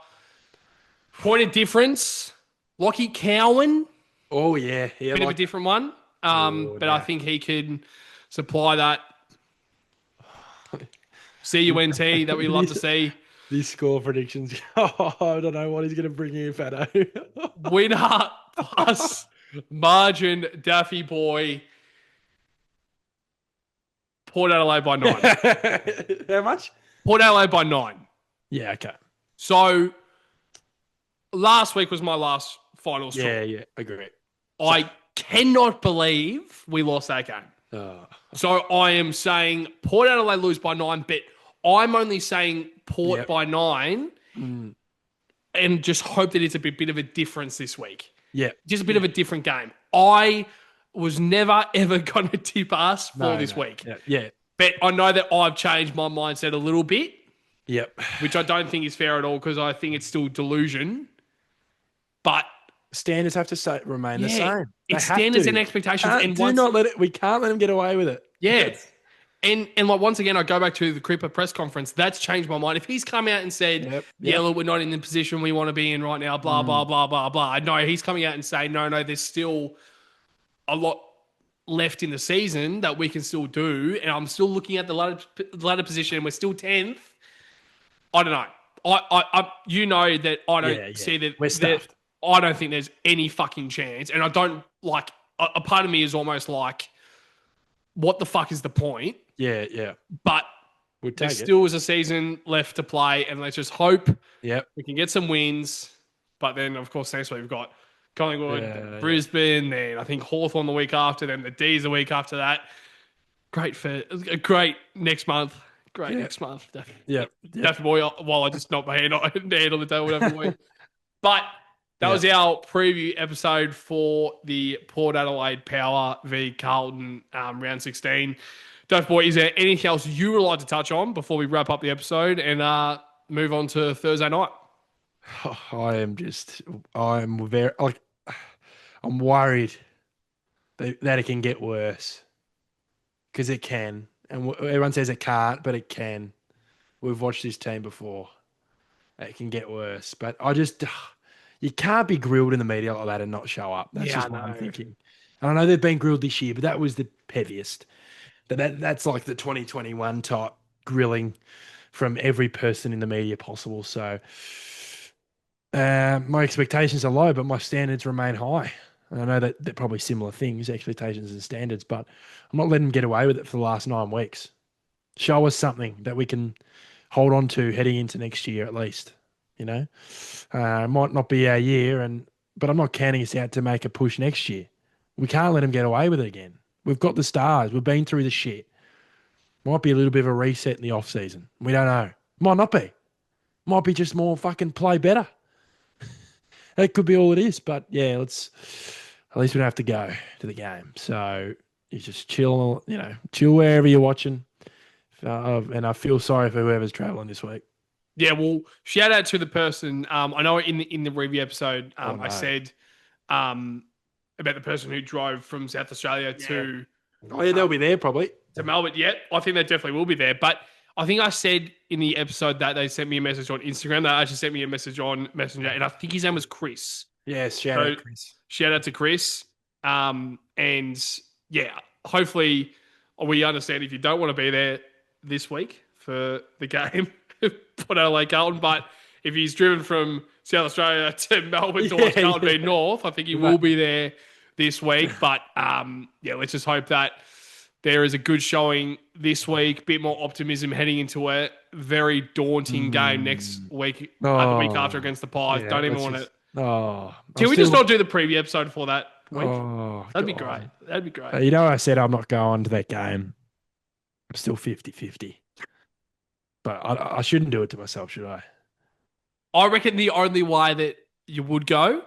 Point of difference, Lockie Cowan.
Oh, yeah.
Bit of a different one. I think he can supply that CUNT that we love to see.
These score predictions. I don't know what he's going to bring in, Fatto.
Winner plus margin, Daffy boy. Port Adelaide by 9.
How much?
Port Adelaide by 9.
Yeah, okay.
So last week was my last final straw.
Yeah, agree.
I cannot believe we lost that game. So I am saying Port Adelaide lose by 9, but I'm only saying Port by 9 and just hope that it's a bit of a difference this week.
Yeah.
Just a bit of a different game. I was never, ever going to tip us for this week.
Yeah.
But I know that I've changed my mindset a little bit.
Yep.
Which I don't think is fair at all because I think it's still delusion. But
Standards have to remain the
Yeah,
same. They
it's
have
standards and
to.
expectations. And
Do
once,
not let it. We can't let them get away with it.
yeah, and like once again, I go back to the Cripper press conference. That's changed my mind. If he's come out and said,
Yep.
"Yeah,
Yep.
look, we're not in the position we want to be in right now," blah blah
Mm.
blah blah blah. No, he's coming out and saying, "No, no, there's still a lot left in the season that we can still do, and I'm still looking at the ladder position, and we're still 10th." I don't know. You know that I don't
Yeah. Yeah.
see that.
We're
That
stuffed.
I don't think there's any fucking chance, and I don't like. A part of me is almost like, what the fuck is the point?
Yeah. Yeah.
But
We'll
there
take it.
still is a season left to play, and let's just hope
Yep.
we can get some wins. But then, of course, next week we've got Collingwood, then
Yeah.
Brisbane, then I think Hawthorn the week after, then the D's the week after that. Great next month. Great
Yeah.
next month.
Yep. Yep.
Definitely, while I just knock my hand on the table every week. But that was
Yep.
our preview episode for the Port Adelaide Power v Carlton round 16. Duff Boy, is there anything else you would like to touch on before we wrap up the episode and move on to Thursday night?
I'm very, like, I'm worried that it can get worse because it can. And everyone says it can't, but it can. We've watched this team before. It can get worse. But you can't be grilled in the media like that and not show up. That's
Yeah, I
just what I'm
know.
thinking. And I know they've been grilled this year, but that was the pettiest. That's like the 2021 type grilling from every person in the media possible. So my expectations are low, but my standards remain high. And I know that they're probably similar things, expectations and standards, but I'm not letting them get away with it for the last 9 weeks. Show us something that we can hold on to heading into next year at least. You know, it might not be our year, but I'm not counting us out to make a push next year. We can't let them get away with it again. We've got the stars. We've been through the shit. Might be a little bit of a reset in the off season. We don't know. Might not be. Might be just more fucking play better. That could be all it is. But yeah, at least we don't have to go to the game. So you just chill, chill wherever you're watching. And I feel sorry for whoever's traveling this week.
Yeah, well, shout out to the person. I know in the review episode,
No.
I said about the person who drove from South Australia to
Oh yeah, they'll be there probably.
to Melbourne. Yeah, I think they definitely will be there. But I think I said in the episode that they sent me a message on Instagram. They actually sent me a message on Messenger, and I think his name was Chris.
Yes, shout out Chris.
Shout out to Chris. And yeah, hopefully we understand if you don't want to be there this week for the game, Port Adelaide Carlton. But if he's driven from South Australia to Melbourne to watch Carlton v North, I think he will be there this week. But yeah, let's just hope that there is a good showing this week. Bit more optimism heading into a very daunting game next week, the week after against the Pies.
Yeah,
don't even want to.
Oh,
Can we just not do the preview episode for that week?
Oh,
That'd be great. That'd be great.
You know, I said I'm not going to that game. I'm still 50-50. But I shouldn't do it to myself, should I?
I reckon the only way that you would go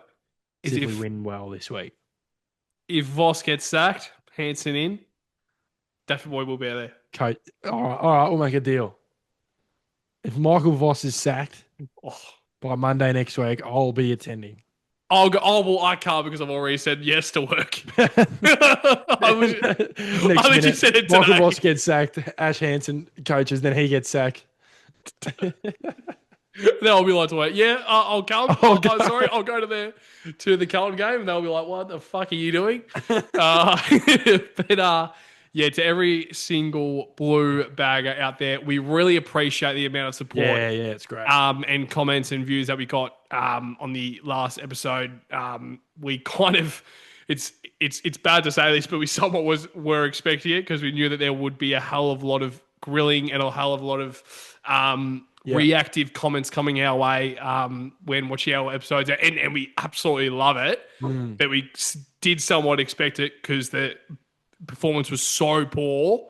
is
if we win well this week.
If Voss gets sacked, Hansen in, Daffy Boy will be there.
Coach, all right, we'll make a deal. If Michael Voss is sacked by Monday next week, I'll be attending.
I'll go. Oh well, I can't because I've already said yes to work. I literally said it today.
Michael Voss gets sacked. Ash Hansen coaches, then he gets sacked.
Then I'll be like to wait. Yeah, I'll come. Sorry, I'll go to the Carlton game, and they'll be like, "What the fuck are you doing?" But yeah, to every single blue bagger out there, we really appreciate the amount of support.
Yeah, it's great.
And comments and views that we got on the last episode. We kind of, it's bad to say this, but we somewhat were expecting it because we knew that there would be a hell of a lot of grilling and a hell of a lot of reactive comments coming our way when watching our episodes, and we absolutely love it. But we did somewhat expect it because the performance was so poor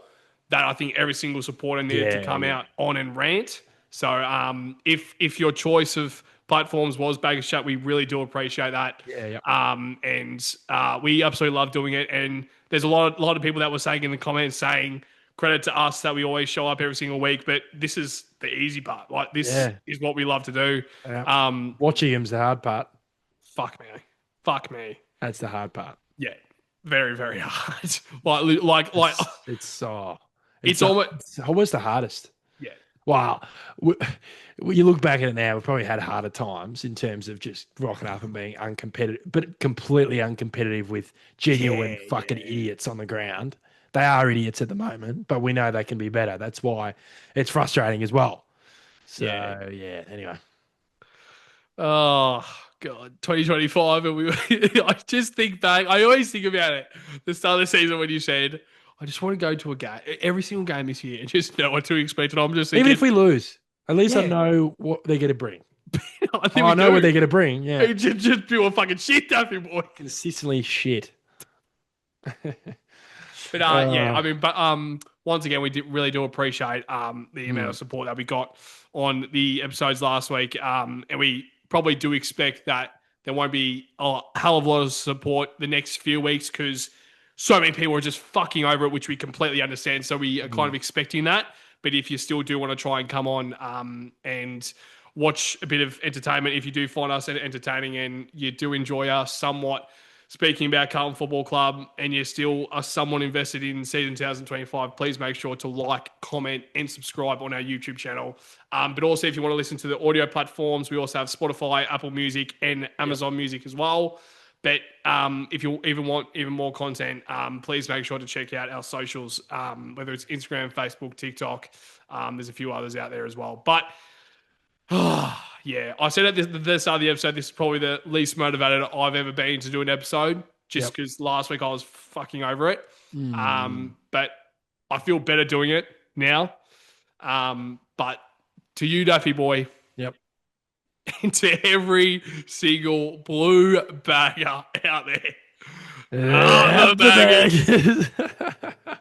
that I think every single supporter needed to come out on and rant. So if your choice of platforms was Baggers Chat, we really do appreciate that. And we absolutely love doing it. And there's a lot of people that were saying in the comments saying credit to us that we always show up every single week, but this is the easy part. Like this is what we love to do.
Watching him's the hard part.
Fuck me. Fuck me.
That's the hard part.
Yeah, very, very hard. Like
It's
it's almost
it's almost the hardest.
yeah,
Wow. We, you look back at it now, we've probably had harder times in terms of just rocking up and being uncompetitive, but completely uncompetitive with genuine fucking idiots on the ground. They are idiots at the moment, but we know they can be better. That's why it's frustrating as well. So,
yeah.
yeah, anyway.
Oh God, 2025, and we. I just think back. I always think about it. The start of the season when you said, "I just want to go to a game, every single game this year, and just know what to expect." And I'm just
Even
thinking,
if we lose, at least I
yeah,
know what they're going to bring.
I think
Oh,
we
I know what
do.
they're going to bring. Yeah.
Just pure fucking shit, Duffy boy.
Consistently shit.
But yeah, I mean, but once again, really do appreciate the amount of support that we got on the episodes last week, and we probably do expect that there won't be a hell of a lot of support the next few weeks because so many people are just fucking over it, which we completely understand. So we are kind of expecting that. But if you still do want to try and come on and watch a bit of entertainment, if you do find us entertaining and you do enjoy us somewhat speaking about Carlton Football Club and you still are somewhat invested in season 2025, please make sure to like, comment, and subscribe on our YouTube channel. But also, if you want to listen to the audio platforms, we also have Spotify, Apple Music, and Amazon Music as well. But if you even want even more content, please make sure to check out our socials, whether it's Instagram, Facebook, TikTok. There's a few others out there as well. But yeah, I said at the start of the episode, this is probably the least motivated I've ever been to do an episode, just because last week I was fucking over it. But I feel better doing it now. But to you, Duffy boy,
Yep.
and to every single blue bagger out there,
Up the
baggers.
bag.